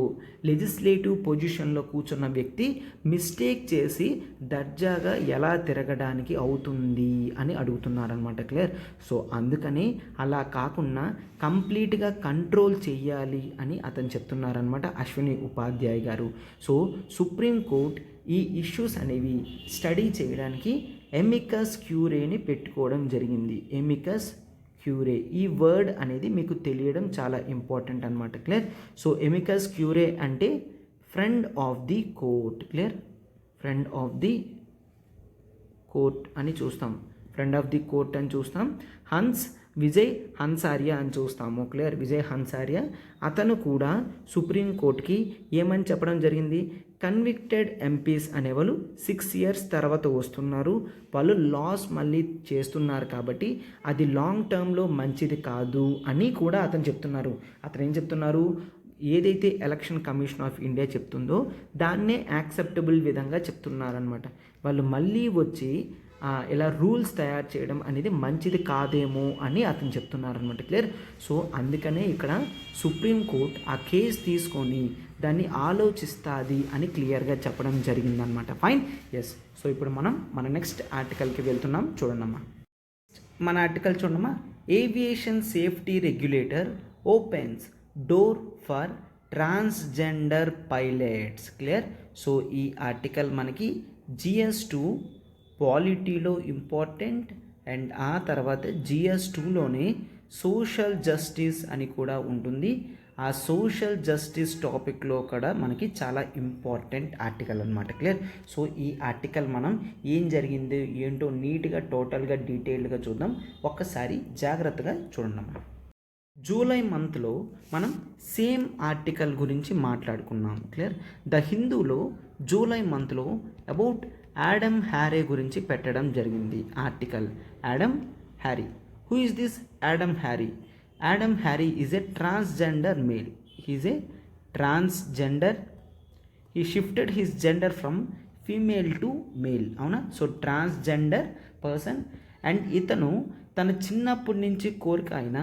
లెజిస్లేటివ్ పొజిషన్లో కూర్చున్న వ్యక్తి మిస్టేక్ చేసి దర్జాగా ఎలా తిరగడానికి అవుతుంది అని అడుగుతున్నారనమాట. క్లియర్? సో అందుకని అలా కాకుండా కంప్లీట్గా కంట్రోల్ చెయ్యాలి అని అతను చెప్తున్నారనమాట, అశ్విని ఉపాధ్యాయ్ గారు. సో సుప్రీంకోర్టు ఈ ఇష్యూస్ అనేవి స్టడీ చేయడానికి ఎమికస్ క్యూరేని పెట్టుకోవడం జరిగింది. ఎమికస్ క్యూరే, ఈ వర్డ్ అనేది మీకు తెలియడం చాలా ఇంపార్టెంట్ అనమాట. క్లియర్? సో ఎమికస్ క్యూరే అంటే friend of the court. Clear? Friend of the court అని చూస్తాం. ఫ్రెండ్ ఆఫ్ ది కోర్ట్ అని చూస్తాం. విజయ్ హన్సారియా అని చూస్తాము. క్లియర్? విజయ్ హన్సారియా అతను కూడా సుప్రీంకోర్టుకి ఏమని చెప్పడం జరిగింది? కన్విక్టెడ్ ఎంపీస్ అనేవాళ్ళు 6 years తర్వాత వస్తున్నారు, వాళ్ళు లాస్ మళ్ళీ చేస్తున్నారు కాబట్టి అది లాంగ్ టర్మ్లో మంచిది కాదు అని కూడా అతను చెప్తున్నారు. అతను ఏం చెప్తున్నారు? ఏదైతే ఎలక్షన్ కమిషన్ ఆఫ్ ఇండియా చెప్తుందో దాన్నే యాక్సెప్టబుల్ విధంగా చెప్తున్నారనమాట. వాళ్ళు మళ్ళీ వచ్చి ఇలా రూల్స్ తయారు చేయడం అనేది మంచిది కాదేమో అని అతను చెప్తున్నారనమాట. క్లియర్? సో అందుకనే ఇక్కడ సుప్రీంకోర్టు ఆ కేసు తీసుకొని దాన్ని ఆలోచిస్తుంది అని క్లియర్గా చెప్పడం జరిగిందనమాట. ఫైన్. ఎస్. సో ఇప్పుడు మనం మన నెక్స్ట్ ఆర్టికల్కి వెళ్తున్నాం. చూడండమ్మా, మన ఆర్టికల్ చూడమ్మా. Aviation safety regulator opens door for transgender pilots. Clear? So ఈ ఆర్టికల్ మనకి GS2 పాలిటీలో ఇంపార్టెంట్ అండ్ ఆ తర్వాత GS2లోనే సోషల్ జస్టిస్ అని కూడా ఉంటుంది. ఆ సోషల్ జస్టిస్ టాపిక్లో కూడా మనకి చాలా ఇంపార్టెంట్ ఆర్టికల్ అనమాట. క్లియర్? సో ఈ ఆర్టికల్ మనం ఏం జరిగింది ఏంటో నీట్గా టోటల్గా డీటెయిల్డ్గా చూద్దాం. ఒక్కసారి జాగ్రత్తగా చూడండి. జూలై మంత్లో మనం సేమ్ ఆర్టికల్ గురించి మాట్లాడుకున్నాం. క్లియర్? ద హిందూలో జూలై మంత్లో అబౌట్ యాడమ్ హ్యారీ గురించి పెట్టడం జరిగింది article. Adam Harry. Who is this Adam Harry? Adam Harry is a transgender male. He is a transgender. He shifted his gender from female to male. అవునా? So transgender person. And ఇతను తన చిన్నప్పటి నుంచి కోరిక అయిన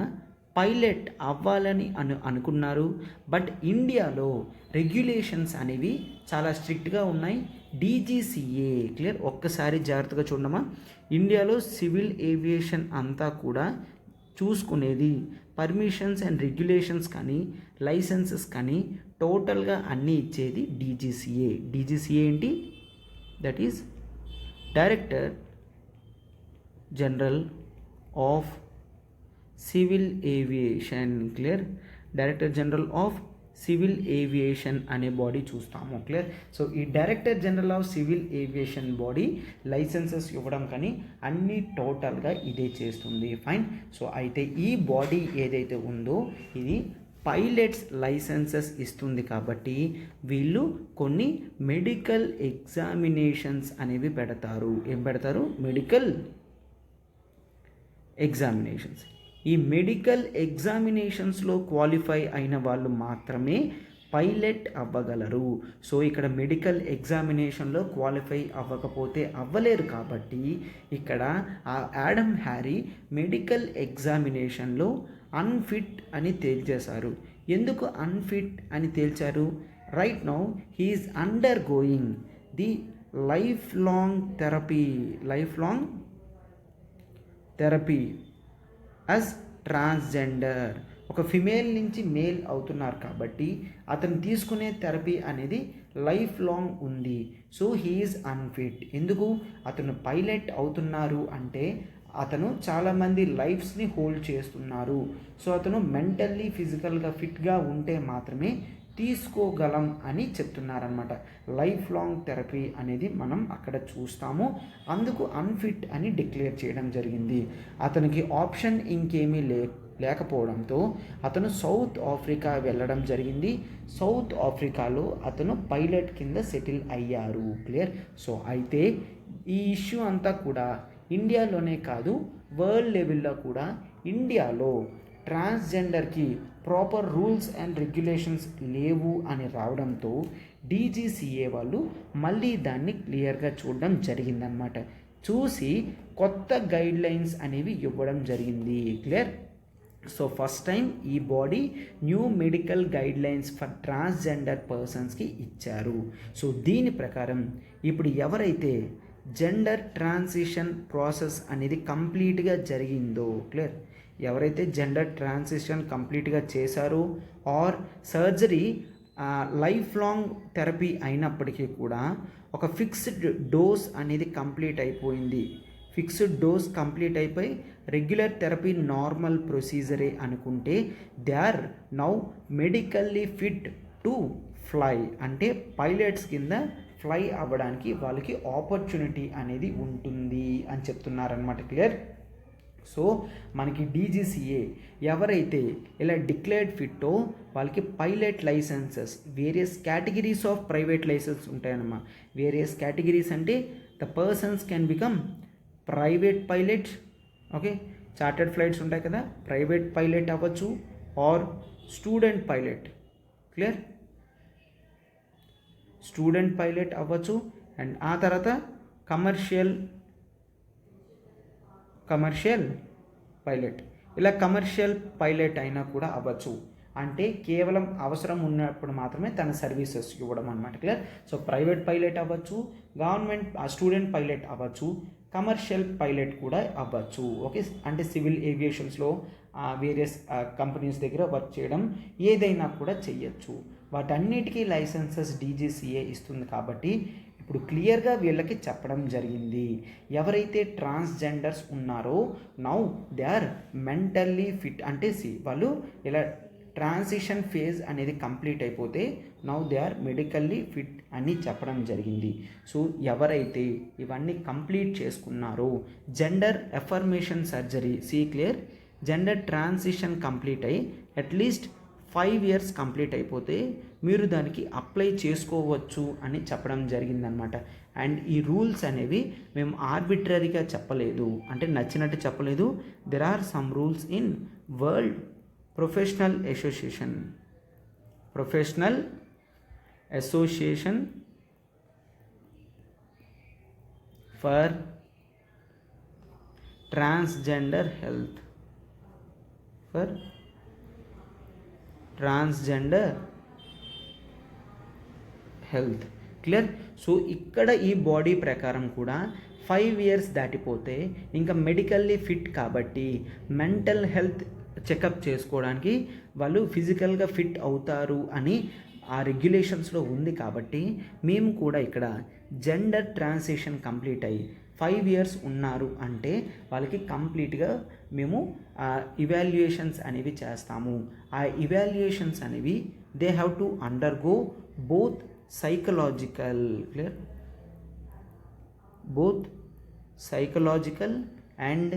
పైలట్ అవ్వాలని అనుకున్నారు. But ఇండియాలో రెగ్యులేషన్స్ అనేవి చాలా స్ట్రిక్ట్గా ఉన్నాయి. DGCA. క్లియర్? ఒక్కసారి జాగ్రత్తగా చూడమా. ఇండియాలో సివిల్ ఏవియేషన్ అంతా కూడా చూసుకునేది, పర్మిషన్స్ అండ్ రెగ్యులేషన్స్ కానీ లైసెన్సెస్ కానీ టోటల్గా అన్నీ ఇచ్చేది డీజీసీఏ. డీజీసీఏ ఏంటి? That is director general of civil aviation. Clear? Director general of civil aviation అనే బాడీ చూస్తాము. క్లియర్? సో ఈ director general of civil aviation body licences ఇవ్వడం కానీ అన్నీ టోటల్గా ఇదే చేస్తుంది. ఫైన్. సో అయితే ఈ బాడీ ఏదైతే ఉందో ఇది పైలట్స్ లైసెన్సెస్ ఇస్తుంది కాబట్టి వీళ్ళు కొన్ని మెడికల్ ఎగ్జామినేషన్స్ అనేవి పెడతారు. ఏం పెడతారు? Medical examinations. ఈ మెడికల్ ఎగ్జామినేషన్స్లో క్వాలిఫై అయిన వాళ్ళు మాత్రమే పైలట్ అవ్వగలరు. సో ఇక్కడ మెడికల్ ఎగ్జామినేషన్లో క్వాలిఫై అవ్వకపోతే అవ్వలేరు కాబట్టి ఇక్కడ ఆ యాడమ్ హ్యారీ మెడికల్ ఎగ్జామినేషన్లో అన్ఫిట్ అని తేల్చేశారు. ఎందుకు అన్ఫిట్ అని తేల్చారు? Right now he's undergoing the life long therapy as transgender. ఒక ఫిమేల్ నుంచి మేల్ అవుతున్నారు కాబట్టి అతను తీసుకునే థెరపీ అనేది లైఫ్ లాంగ్ ఉంది. So he's unfit. ఎందుకు? అతను పైలట్ అవుతున్నారు అంటే అతను చాలామంది లైఫ్స్ని హోల్డ్ చేస్తున్నారు. సో అతను మెంటల్లీ ఫిజికల్గా ఫిట్గా ఉంటే మాత్రమే తీసుకోగలం అని చెప్తున్నారనమాట. లైఫ్ లాంగ్ థెరపీ అనేది మనం అక్కడ చూస్తాము. అందుకు అన్ఫిట్ అని డిక్లేర్ చేయడం జరిగింది. అతనికి ఆప్షన్ ఇంకేమీ లేకపోవడంతో అతను సౌత్ ఆఫ్రికా వెళ్ళడం జరిగింది. సౌత్ ఆఫ్రికాలో అతను పైలట్ కింద సెటిల్ అయ్యారు. క్లియర్? సో అయితే ఈ ఇష్యూ అంతా కూడా ఇండియాలోనే కాదు, వరల్డ్ లెవెల్లో కూడా ఇండియాలో ట్రాన్స్జెండర్కి ప్రాపర్ రూల్స్ అండ్ రెగ్యులేషన్స్ లేవు అని రావడంతో డీజీసీఏ వాళ్ళు మళ్ళీ దాన్ని క్లియర్గా చూడడం జరిగిందనమాట. చూసి కొత్త గైడ్లైన్స్ అనేవి ఇవ్వడం జరిగింది. క్లియర్? సో ఫస్ట్ టైం ఈ body new medical guidelines for transgender పర్సన్స్కి ఇచ్చారు. సో దీని ప్రకారం ఇప్పుడు ఎవరైతే జెండర్ ట్రాన్సిషన్ ప్రాసెస్ అనేది కంప్లీట్గా జరిగిందో, క్లియర్, ఎవరైతే జెండర్ ట్రాన్సిషన్ కంప్లీట్గా చేశారో or surgery life long therapy అయినప్పటికీ కూడా ఒక ఫిక్స్డ్ డోస్ అనేది కంప్లీట్ అయిపోయింది. ఫిక్స్డ్ డోస్ కంప్లీట్ అయిపోయి రెగ్యులర్ థెరపీ నార్మల్ ప్రొసీజరే అనుకుంటే they are now medically fit to fly. అంటే పైలట్స్ కింద ఫ్లై అవ్వడానికి వాళ్ళకి ఆపర్చునిటీ అనేది ఉంటుంది అని చెప్తున్నారనమాట. క్లియర్? సో మనకి డీజీసీఏ ఎవరైతే ఇలా డిక్లేర్డ్ ఫిట్టో వాళ్ళకి pilot licenses, various categories of private license ఉంటాయన్నమాట. వేరియస్ కేటగిరీస్ అంటే the persons can become private pilot. Okay, chartered flights ఉంటాయి కదా, ప్రైవేట్ పైలట్ అవ్వచ్చు or student pilot. Clear? Student pilot అవ్వచ్చు. అండ్ ఆ తర్వాత కమర్షియల్ పైలట్. ఇలా కమర్షియల్ పైలట్ అయినా కూడా అవ్వచ్చు. అంటే కేవలం అవసరం ఉన్నప్పుడు మాత్రమే తన సర్వీసెస్ ఇవ్వడం అనమాట. క్లియర్? సో ప్రైవేట్ పైలట్ అవ్వచ్చు, గవర్నమెంట్ స్టూడెంట్ పైలట్ అవ్వచ్చు, కమర్షియల్ పైలట్ కూడా అవ్వచ్చు. ఓకే, అంటే సివిల్ ఏవియేషన్స్లో వేరియస్ కంపెనీస్ దగ్గర వర్క్ చేయడం ఏదైనా కూడా చెయ్యొచ్చు. వాటన్నిటికీ లైసెన్సెస్ డీజీసీఏ ఇస్తుంది కాబట్టి ఇప్పుడు క్లియర్గా వీళ్ళకి చెప్పడం జరిగింది. ఎవరైతే ట్రాన్స్జెండర్స్ ఉన్నారో now they are mentally fit. అంటే వాళ్ళు ఇలా ట్రాన్సిషన్ ఫేజ్ అనేది కంప్లీట్ అయిపోతే now they are medically fit అని చెప్పడం జరిగింది. సో ఎవరైతే ఇవన్నీ కంప్లీట్ చేసుకున్నారో gender affirmation surgery, clear, gender transition complete అయ్యి అట్లీస్ట్ 5 years కంప్లీట్ అయిపోతే మీరు దానికి అప్లై చేసుకోవచ్చు అని చెప్పడం జరిగిందనమాట. అండ్ ఈ రూల్స్ అనేవి మేము ఆర్బిట్రరీగా చెప్పలేదు, అంటే నచ్చినట్టు చెప్పలేదు. There are some rules in world professional association for transgender health, clear? So ఇక్కడ ఈ బాడీ ప్రకారం కూడా 5 ఇయర్స్ దాటిపోతే ఇంకా మెడికల్లీ ఫిట్ కాబట్టి మెంటల్ హెల్త్ చెకప్ చేసుకోవడానికి వాళ్ళు ఫిజికల్గా ఫిట్ అవుతారు అని ఆ రెగ్యులేషన్స్లో ఉంది. కాబట్టి మేము కూడా ఇక్కడ జెండర్ ట్రాన్సిషన్ కంప్లీట్ అయ్యి 5 ఇయర్స్ ఉన్నారు అంటే వాళ్ళకి కంప్లీట్గా మేము ఇవాల్యుయేషన్స్ అనేవి చేస్తాము. ఆ ఇవాల్యుయేషన్స్ అనేవి they have to undergo both psychological and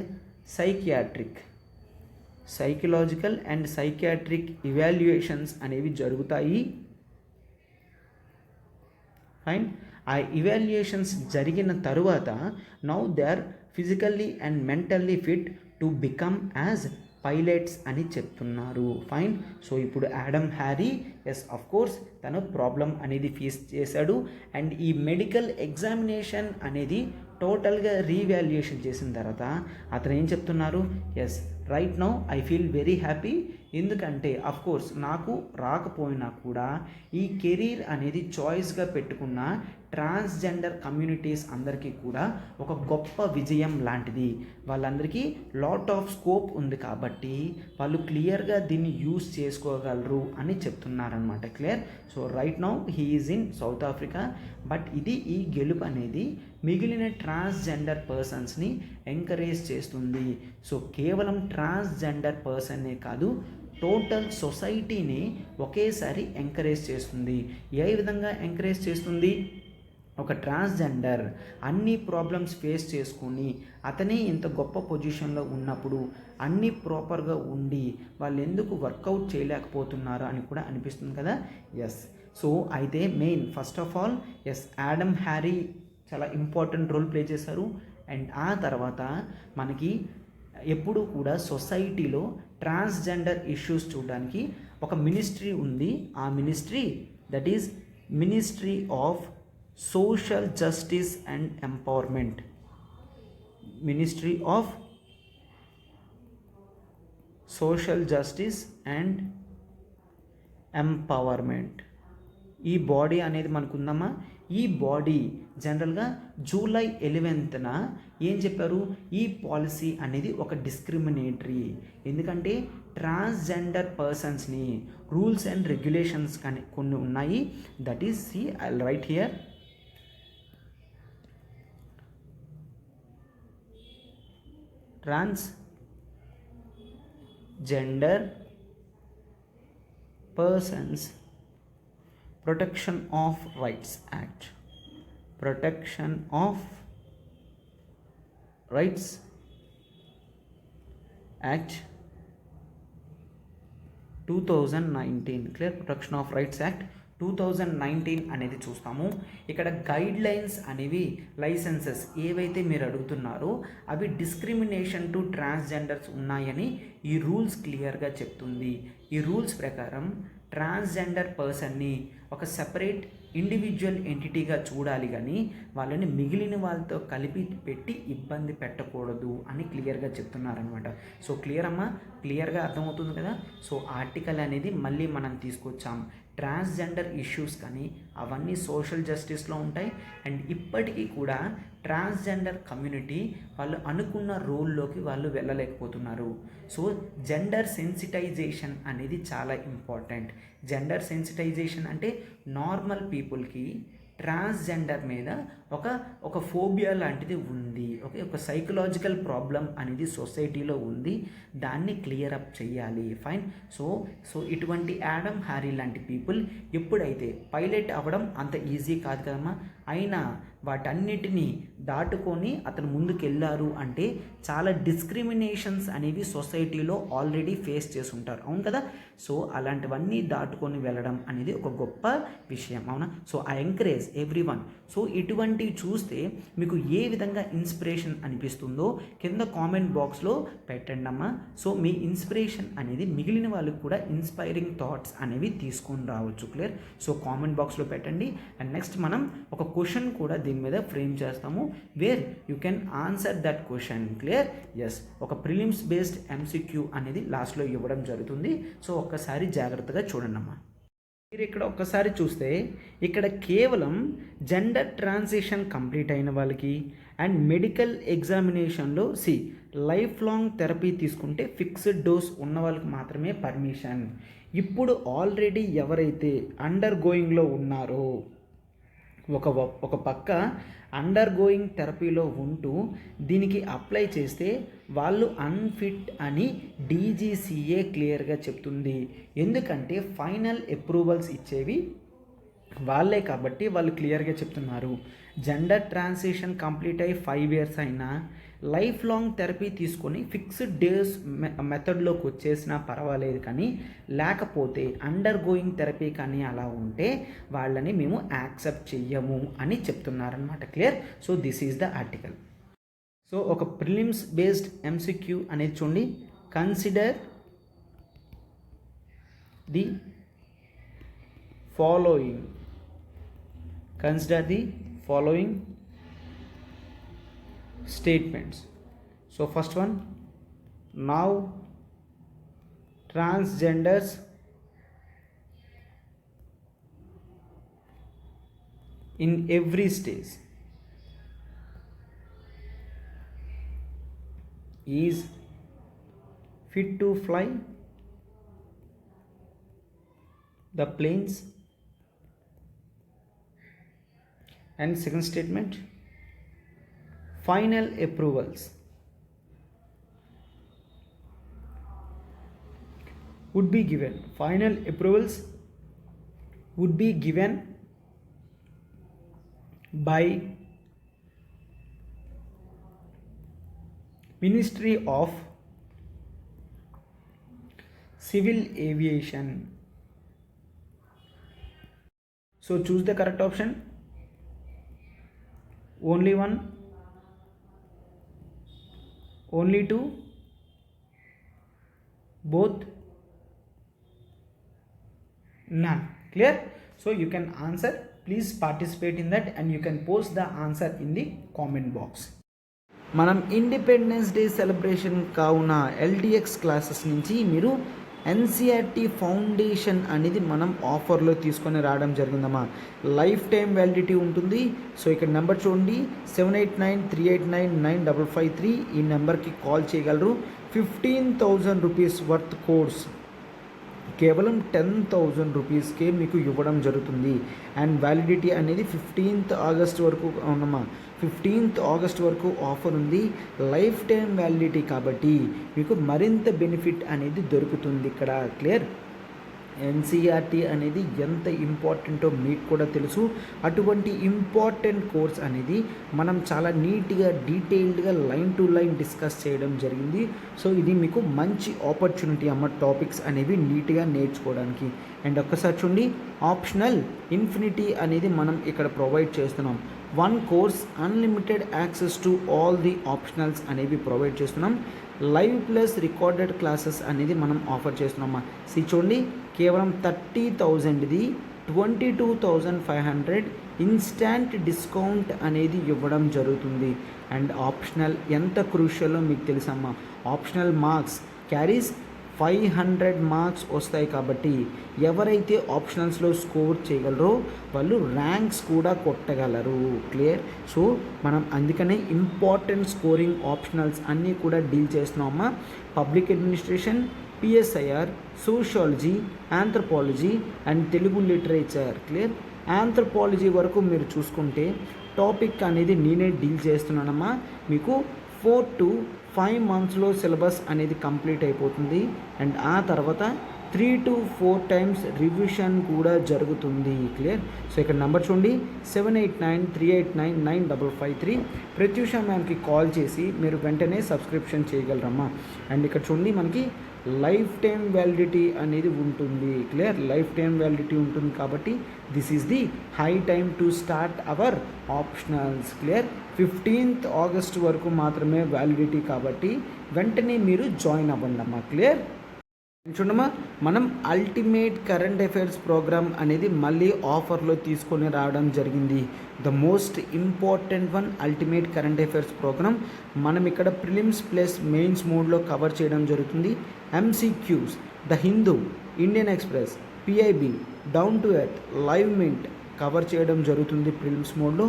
psychiatric evaluations అనేవి జరుగుతాయి. ఫైన్. ఆ ఇవాల్యుయేషన్స్ జరిగిన తరువాత now they are physically and mentally fit to become as pilots అని చెప్తున్నారు. ఫైన్. సో ఇప్పుడు Adam Harry yes of course తను ప్రాబ్లం అనేది ఫేస్ చేశాడు అండ్ ఈ మెడికల్ ఎగ్జామినేషన్ అనేది టోటల్గా రీవాల్యుయేషన్ చేసిన తర్వాత అతను ఏం చెప్తున్నారు, yes right now I feel very happy. ఎందుకంటే అఫ్ కోర్స్ నాకు రాకపోయినా కూడా ఈ కెరీర్ అనేది చాయిస్గా పెట్టుకున్న ట్రాన్స్జెండర్ కమ్యూనిటీస్ అందరికీ కూడా ఒక గొప్ప విజయం లాంటిది. వాళ్ళందరికీ లాట్ ఆఫ్ స్కోప్ ఉంది కాబట్టి వాళ్ళు క్లియర్గా దీన్ని యూస్ చేసుకోగలరు అని చెప్తున్నారనమాట. Clear. So right now he is in south Africa. But ఈ గెలుపు అనేది మిగిలిన ట్రాన్స్జెండర్ పర్సన్స్ని ఎంకరేజ్ చేస్తుంది. సో కేవలం ట్రాన్స్జెండర్ పర్సన్నే కాదు, టోటల్ సొసైటీని ఒకేసారి ఎంకరేజ్ చేస్తుంది. ఏ విధంగా ఎంకరేజ్ చేస్తుంది? ఒక ట్రాన్స్జెండర్ అన్ని ప్రాబ్లమ్స్ ఫేస్ చేసుకొని అతనే ఇంత గొప్ప పొజిషన్లో ఉన్నప్పుడు అన్నీ ప్రాపర్గా ఉండి వాళ్ళు ఎందుకు వర్కౌట్ చేయలేకపోతున్నారు అని కూడా అనిపిస్తుంది కదా. ఎస్. సో అయితే main first of all yes Adam Harry చాలా ఇంపార్టెంట్ రోల్ ప్లే చేశారు. అండ్ ఆ తర్వాత మనకి ఎప్పుడు కూడా సొసైటీలో ట్రాన్స్జెండర్ ఇష్యూస్ చూడడానికి ఒక మినిస్ట్రీ ఉంది. ఆ ministry that is ministry of social justice and empowerment. Ministry of social justice and empowerment. ఈ బాడీ అనేది మనకు ఉందమ్మా. ఈ బాడీ జనరల్గా జూలై 11న ఏం చెప్పారు, ఈ పాలసీ అనేది ఒక డిస్క్రిమినేటరీ. ఎందుకంటే ట్రాన్స్జెండర్ పర్సన్స్ని రూల్స్ అండ్ రెగ్యులేషన్స్ కానీ కొన్ని ఉన్నాయి. That is see I write here. Transgender Persons Protection of Rights Act. Protection of Rights Act 2019. Clear. Protection of Rights Act 2019 అనేది చూస్తాము. ఇక్కడ గైడ్ లైన్స్ అనేవి లైసెన్సెస్ ఏవైతే మీరు అడుగుతున్నారో అవి డిస్క్రిమినేషన్ టు ట్రాన్స్జెండర్స్ ఉన్నాయని ఈ రూల్స్ క్లియర్గా చెప్తుంది. ఈ రూల్స్ ప్రకారం ట్రాన్స్జెండర్ పర్సన్ని ఒక సెపరేట్ ఇండివిజువల్ ఎంటిటీగా చూడాలి, కానీ వాళ్ళని మిగిలిన వాళ్ళతో కలిపి పెట్టి ఇబ్బంది పెట్టకూడదు అని క్లియర్గా చెప్తున్నారనమాట. సో క్లియర్ అమ్మా, క్లియర్గా అర్థమవుతుంది కదా. సో ఆర్టికల్ అనేది మళ్ళీ మనం తీసుకొచ్చాం. ట్రాన్స్జెండర్ ఇష్యూస్ కానీ అవన్నీ సోషల్ జస్టిస్లో ఉంటాయి. అండ్ ఇప్పటికీ కూడా ట్రాన్స్జెండర్ కమ్యూనిటీ వాళ్ళు అనుకున్న రోల్లోకి వాళ్ళు వెళ్ళలేకపోతున్నారు. సో జెండర్ సెన్సిటైజేషన్ అనేది చాలా ఇంపార్టెంట్. జెండర్ సెన్సిటైజేషన్ అంటే నార్మల్ పీపుల్కి ట్రాన్స్జెండర్ మీద ఒక ఫోబియా లాంటిది ఉంది. ఒక సైకలాజికల్ ప్రాబ్లం అనేది సొసైటీలో ఉంది. దాన్ని క్లియర్ అప్ చేయాలి. ఫైన్. సో ఇటువంటి యాడమ్ హ్యారీ లాంటి పీపుల్ ఎప్పుడైతే పైలట్ అవ్వడం అంత ఈజీ కాదు కదమ్మా, అయినా వాటన్నిటినీ దాటుకొని అతను ముందుకు వెళ్ళారు అంటే చాలా డిస్క్రిమినేషన్స్ అనేవి సొసైటీలో ఆల్రెడీ ఫేస్ చేసి ఉంటారు. అవును కదా. సో అలాంటివన్నీ దాటుకొని వెళ్ళడం అనేది ఒక గొప్ప విషయం. అవునా. So I encourage every one. So ఇటువంటివి చూస్తే మీకు ఏ విధంగా ఇన్స్పిరేషన్ అనిపిస్తుందో కింద కామెంట్ బాక్స్లో పెట్టండి అమ్మా. సో మీ ఇన్స్పిరేషన్ అనేది మిగిలిన వాళ్ళకి కూడా ఇన్స్పైరింగ్ థాట్స్ అనేవి తీసుకొని రావచ్చు. క్లియర్. సో కామెంట్ బాక్స్లో పెట్టండి. అండ్ నెక్స్ట్ మనం ఒక క్వశ్చన్ కూడా దీని మీద ఫ్రేమ్ చేస్తాము, where you can answer that question. Clear. Yes. ఒక ప్రిలిమ్స్ బేస్డ్ MCQ అనేది లాస్ట్లో ఇవ్వడం జరుగుతుంది. సో ఒక్కసారి జాగ్రత్తగా చూడండి అమ్మా. మీరు ఇక్కడ ఒక్కసారి చూస్తే ఇక్కడ కేవలం జెండర్ ట్రాన్సిషన్ కంప్లీట్ అయిన వాళ్ళకి అండ్ మెడికల్ ఎగ్జామినేషన్లో లైఫ్ లాంగ్ థెరపీ తీసుకుంటే ఫిక్స్డ్ డోస్ ఉన్న వాళ్ళకి మాత్రమే పర్మిషన్. ఇప్పుడు ఆల్రెడీ ఎవరైతే అండర్ గోయింగ్లో ఉన్నారో ఒక పక్క అండర్ గోయింగ్ థెరపీలో ఉంటూ దీనికి అప్లై చేస్తే వాళ్ళు అన్ఫిట్ అని డీజీసీఏ క్లియర్గా చెప్తుంది. ఎందుకంటే ఫైనల్ అప్రూవల్స్ ఇచ్చేవి వాళ్ళే కాబట్టి వాళ్ళు క్లియర్గా చెప్తున్నారు. జెండర్ ట్రాన్సిషన్ కంప్లీట్ అయ్యి 5 years అయినా లైఫ్ లాంగ్ థెరపీ తీసుకొని ఫిక్స్డ్ డేస్ మెథడ్లోకి వచ్చేసినా పర్వాలేదు, కానీ లేకపోతే అండర్ గోయింగ్ థెరపీ కానీ అలా ఉంటే వాళ్ళని మేము యాక్సెప్ట్ చెయ్యము అని చెప్తున్నారనమాట. Clear? So this is the article. So ఒక ప్రిలిమ్స్ బేస్డ్ ఎంసీక్యూ అనేది చూడండి. Consider the following. Consider the following statements. So first one, now transgenders in every stage is fit to fly the planes. And second statement, final approvals would be given. Final approvals would be given by Ministry of Civil Aviation. So choose the correct option. Only one, only two, both, none. Clear? So you can answer. Please participate in that and you can post the answer in the comment box. మనం independence day celebration కావున ఎల్డిఎక్స్ classes నుంచి మీరు NCERT foundation అనేది మనం ఆఫర్లో తీసుకొని రావడం జరిగిందమ్మా. లైఫ్ టైం వ్యాలిడిటీ ఉంటుంది. సో ఇక్కడ నెంబర్ చూడండి, 7893899553. ఈ నెంబర్కి కాల్ చేయగలరు. 15,000 రూపీస్ వర్త్ కోర్స్ కేవలం 10,000 రూపీస్కే మీకు ఇవ్వడం జరుగుతుంది. అండ్ వ్యాలిడిటీ అనేది 15th August వరకు ఉన్నమా. 15th August వరకు ఆఫర్ ఉంది. లైఫ్ టైం వ్యాలిడిటీ కాబట్టి మీకు మరింత బెనిఫిట్ అనేది దొరుకుతుంది ఇక్కడ. క్లియర్? ఎన్సీఆర్టీ అనేది ఎంత ఇంపార్టెంటో మీకు కూడా తెలుసు. అటువంటి ఇంపార్టెంట్ కోర్స్ అనేది మనం చాలా నీట్గా డీటెయిల్డ్గా లైన్ టు లైన్ డిస్కస్ చేయడం జరిగింది. సో ఇది మీకు మంచి ఆపర్చునిటీ అమ్మ, టాపిక్స్ అనేవి నీట్గా నేర్చుకోవడానికి. అండ్ ఒక్కసారి చూడండి, ఆప్షనల్ ఇన్ఫినిటీ అనేది మనం ఇక్కడ ప్రొవైడ్ చేస్తున్నాం. 1 course unlimited access to all the optionals అనేవి ప్రొవైడ్ చేస్తున్నాం. లైవ్ ప్లస్ రికార్డెడ్ క్లాసెస్ అనేది మనం ఆఫర్ చేస్తున్నామా. చూడండి, కేవలం 30,000ది 22,500 ఇన్స్టాంట్ డిస్కౌంట్ అనేది ఇవ్వడం జరుగుతుంది. అండ్ ఆప్షనల్ ఎంత క్రూషియల్లో మీకు తెలుసమ్మా. ఆప్షనల్ మార్క్స్ క్యారీస్ 500 మార్క్స్ వస్తాయి కాబట్టి ఎవరైతే ఆప్షనల్స్లో స్కోర్ చేయగలరో వాళ్ళు ర్యాంక్స్ కూడా కొట్టగలరు. క్లియర్? సో మనం అందుకనే ఇంపార్టెంట్ స్కోరింగ్ ఆప్షనల్స్ అన్నీ కూడా డీల్ చేస్తున్నామా. Public administration, PSIR, sociology, anthropology and Telugu literature. Clear? Anthropology వరకు మీరు చూసుకుంటే టాపిక్ అనేది నేనే డీల్ చేస్తున్నానమ్మా. మీకు 4 to 5 monthsలో సిలబస్ అనేది కంప్లీట్ అయిపోతుంది. అండ్ ఆ తర్వాత 3 to 4 times రివిజన్ కూడా జరుగుతుంది. క్లియర్? సో ఇక్కడ నెంబర్ చూడండి, 7893899553. ప్రత్యూష మ్యామ్కి కాల్ చేసి మీరు వెంటనే సబ్స్క్రిప్షన్ చేయగలరమ్మా. అండ్ ఇక్కడ చూడండి, మనకి లైఫ్ టైం వ్యాలిడిటీ అనేది ఉంటుంది. క్లియర్? లైఫ్ టైం వ్యాలిడిటీ ఉంటుంది కాబట్టి this is the high time to start our optionals. Clear? 15th August వరకు మాత్రమే వ్యాలిడిటీ కాబట్టి వెంటనే మీరు జాయిన్ అవ్వండి అమ్మా. క్లియర్? చూడమ్మా, మనం అల్టిమేట్ కరెంట్ అఫైర్స్ ప్రోగ్రామ్ అనేది మళ్ళీ ఆఫర్లో తీసుకొని రావడం జరిగింది. The most important one ultimate current affairs program మనం ఇక్కడ ప్రిలిమ్స్ ప్లస్ మెయిన్స్ మోడ్లో కవర్ చేయడం జరుగుతుంది. MCQs, the Hindu, Indian Express, PIB, down to earth, live mint cover చేయడం జరుగుతుంది ప్రిలిమ్స్ మోడ్లో.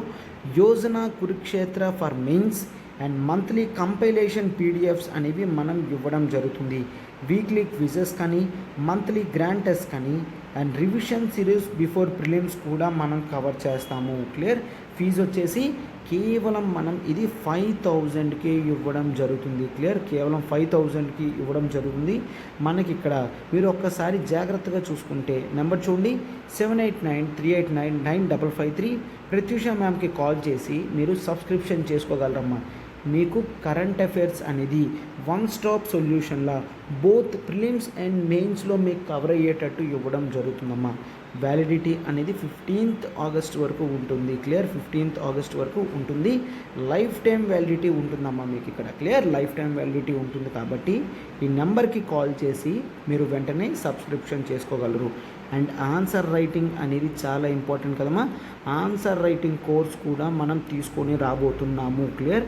Yojana, Kurukshetra for mains and monthly compilation PDFs అనేవి మనం ఇవ్వడం జరుగుతుంది. వీక్లీ క్విజెస్ కానీ, మంత్లీ గ్రాండ్ టెస్ట్ కానీ and revision series before prelims కూడా మనం కవర్ చేస్తాము. క్లియర్. ఫీజు వచ్చేసి కేవలం మనం ఇది 5,000కి ఇవ్వడం జరుగుతుంది. క్లియర్. కేవలం 5,000కి ఇవ్వడం జరుగుతుంది. మనకి ఇక్కడ మీరు ఒక్కసారి జాగ్రత్తగా చూసుకుంటే నెంబర్ చూడండి, 7893899553. ప్రత్యూష మ్యామ్కి కాల్ చేసి మీరు సబ్స్క్రిప్షన్ చేసుకోగలరమ్మా. మీకు కరెంట్ అఫైర్స్ అనేది వన్ స్టాప్ సొల్యూషన్లా బోత్ ప్రిలిమ్స్ అండ్ మెయిన్స్లో మీకు కవర్ అయ్యేటట్టు ఇవ్వడం జరుగుతుందమ్మా. వ్యాలిడిటీ అనేది 15th ఆగస్ట్ వరకు ఉంటుంది. క్లియర్. 15th ఆగస్ట్ వరకు ఉంటుంది. లైఫ్ టైం వ్యాలిడిటీ ఉంటుందమ్మా మీకు ఇక్కడ. క్లియర్. లైఫ్ టైం వ్యాలిడిటీ ఉంటుంది కాబట్టి ఈ నెంబర్కి కాల్ చేసి మీరు వెంటనే సబ్స్క్రిప్షన్ చేసుకోగలరు. అండ్ ఆన్సర్ రైటింగ్ అనేది చాలా ఇంపార్టెంట్ కదమ్మా. ఆన్సర్ రైటింగ్ కోర్స్ కూడా మనం తీసుకొని రాబోతున్నాము. క్లియర్.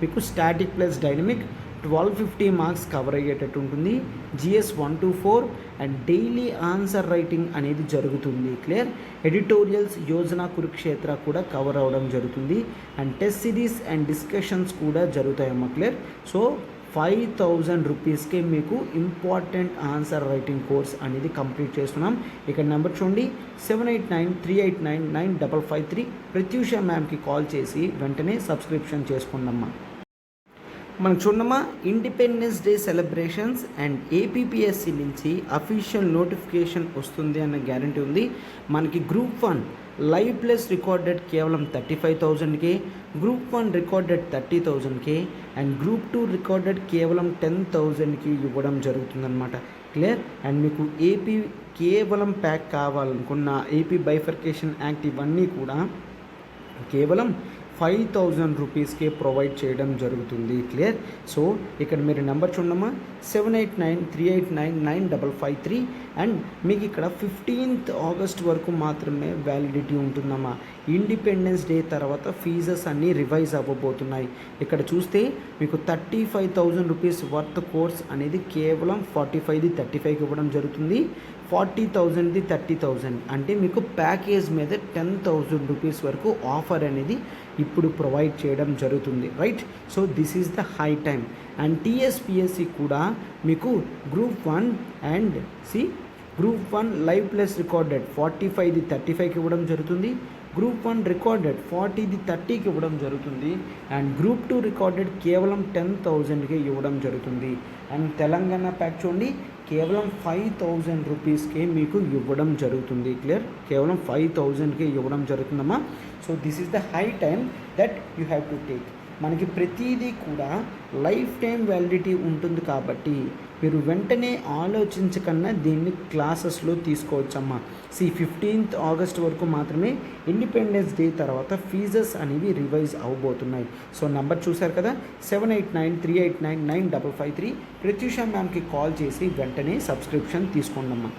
మీకు static plus dynamic 1250 marks cover అయ్యేటట్టు ఉంటుంది. GS 1 to 4 and daily answer writing అనేది జరుగుతుంది. క్లియర్. ఎడిటోరియల్స్, యోజన, కురుక్షేత్ర కూడా కవర్ అవ్వడం జరుగుతుంది. And test series and discussions కూడా జరుగుతాయమ్మా. క్లియర్. సో 5,000 రూపీస్కే మీకు ఇంపార్టెంట్ ఆన్సర్ రైటింగ్ కోర్స్ అనేది కంప్లీట్ చేస్తున్నాం. ఇక్కడ నెంబర్ చూడండి, 7893899553. ప్రత్యూష మ్యామ్కి కాల్ చేసి వెంటనే సబ్స్క్రిప్షన్ చేసుకోండమ్మా. మనం చూడమ్మా, independence day celebrations and APPSC నుంచి అఫీషియల్ నోటిఫికేషన్ వస్తుంది అన్న గ్యారంటీ ఉంది. మనకి గ్రూప్ 1 లైవ్ ప్లస్ రికార్డెడ్ కేవలం 35,000కే, గ్రూప్ 1 రికార్డెడ్ 30,000కే అండ్ గ్రూప్ 2 రికార్డెడ్ కేవలం 10,000కి ఇవ్వడం జరుగుతుందన్నమాట. క్లియర్. అండ్ మీకు ఏపీ కేవలం ప్యాక్ కావాలనుకున్న ఏపీ బైఫర్కేషన్ యాక్ట్ ఇవన్నీ కూడా కేవలం 5,000 రూపీస్కే ప్రొవైడ్ చేయడం జరుగుతుంది. క్లియర్. సో ఇక్కడ మీరు నెంబర్ చూడమ్మా, 7893899553. అండ్ మీకు ఇక్కడ 15th ఆగస్ట్ వరకు మాత్రమే వ్యాలిడిటీ ఉంటుందమ్మా. ఇండిపెండెన్స్ డే తర్వాత ఫీజెస్ అన్నీ రివైజ్ అవ్వబోతున్నాయి. ఇక్కడ చూస్తే మీకు 35,000 రూపీస్ వర్త్ కోర్స్ అనేది కేవలం 45ది 35కి ఇవ్వడం జరుగుతుంది. 40,000ది 30,000 అంటే మీకు ప్యాకేజ్ మీద 10,000 రూపీస్ వరకు ఆఫర్ అనేది ఇప్పుడు ప్రొవైడ్ చేయడం జరుగుతుంది. Right. So this is the high time. And TSPSC కూడా మీకు group 1 and group 1 live plus recorded 45ది 35కి ఇవ్వడం జరుగుతుంది. గ్రూప్ 1 రికార్డెడ్ 40ది 30కి ఇవ్వడం జరుగుతుంది. అండ్ గ్రూప్ 2 రికార్డెడ్ కేవలం 10,000కి ఇవ్వడం జరుగుతుంది. అండ్ తెలంగాణ ప్యాక్ చూడండి, కేవలం 5,000 రూపీస్కే మీకు ఇవ్వడం జరుగుతుంది. క్లియర్. కేవలం 5,000కే ఇవ్వడం జరుగుతుందమ్మా. So this is the high time that you have to take. మనకి ప్రతిదీ కూడా లైఫ్ టైం వ్యాలిడిటీ ఉంటుంది కాబట్టి మీరు వెంటనే ఆలోచించకన్నా దీన్ని క్లాసెస్లో తీసుకోవచ్చమ్మా. 15th ఆగస్ట్ వరకు మాత్రమే ఇండిపెండెన్స్ డే తర్వాత ఫీజెస్ అనేవి రివైజ్ అవ్వబోతున్నాయి. సో నెంబర్ చూశారు కదా, 7893899553. ప్రత్యూష మ్యామ్కి కాల్ చేసి వెంటనే సబ్స్క్రిప్షన్ తీసుకోండమ్మా.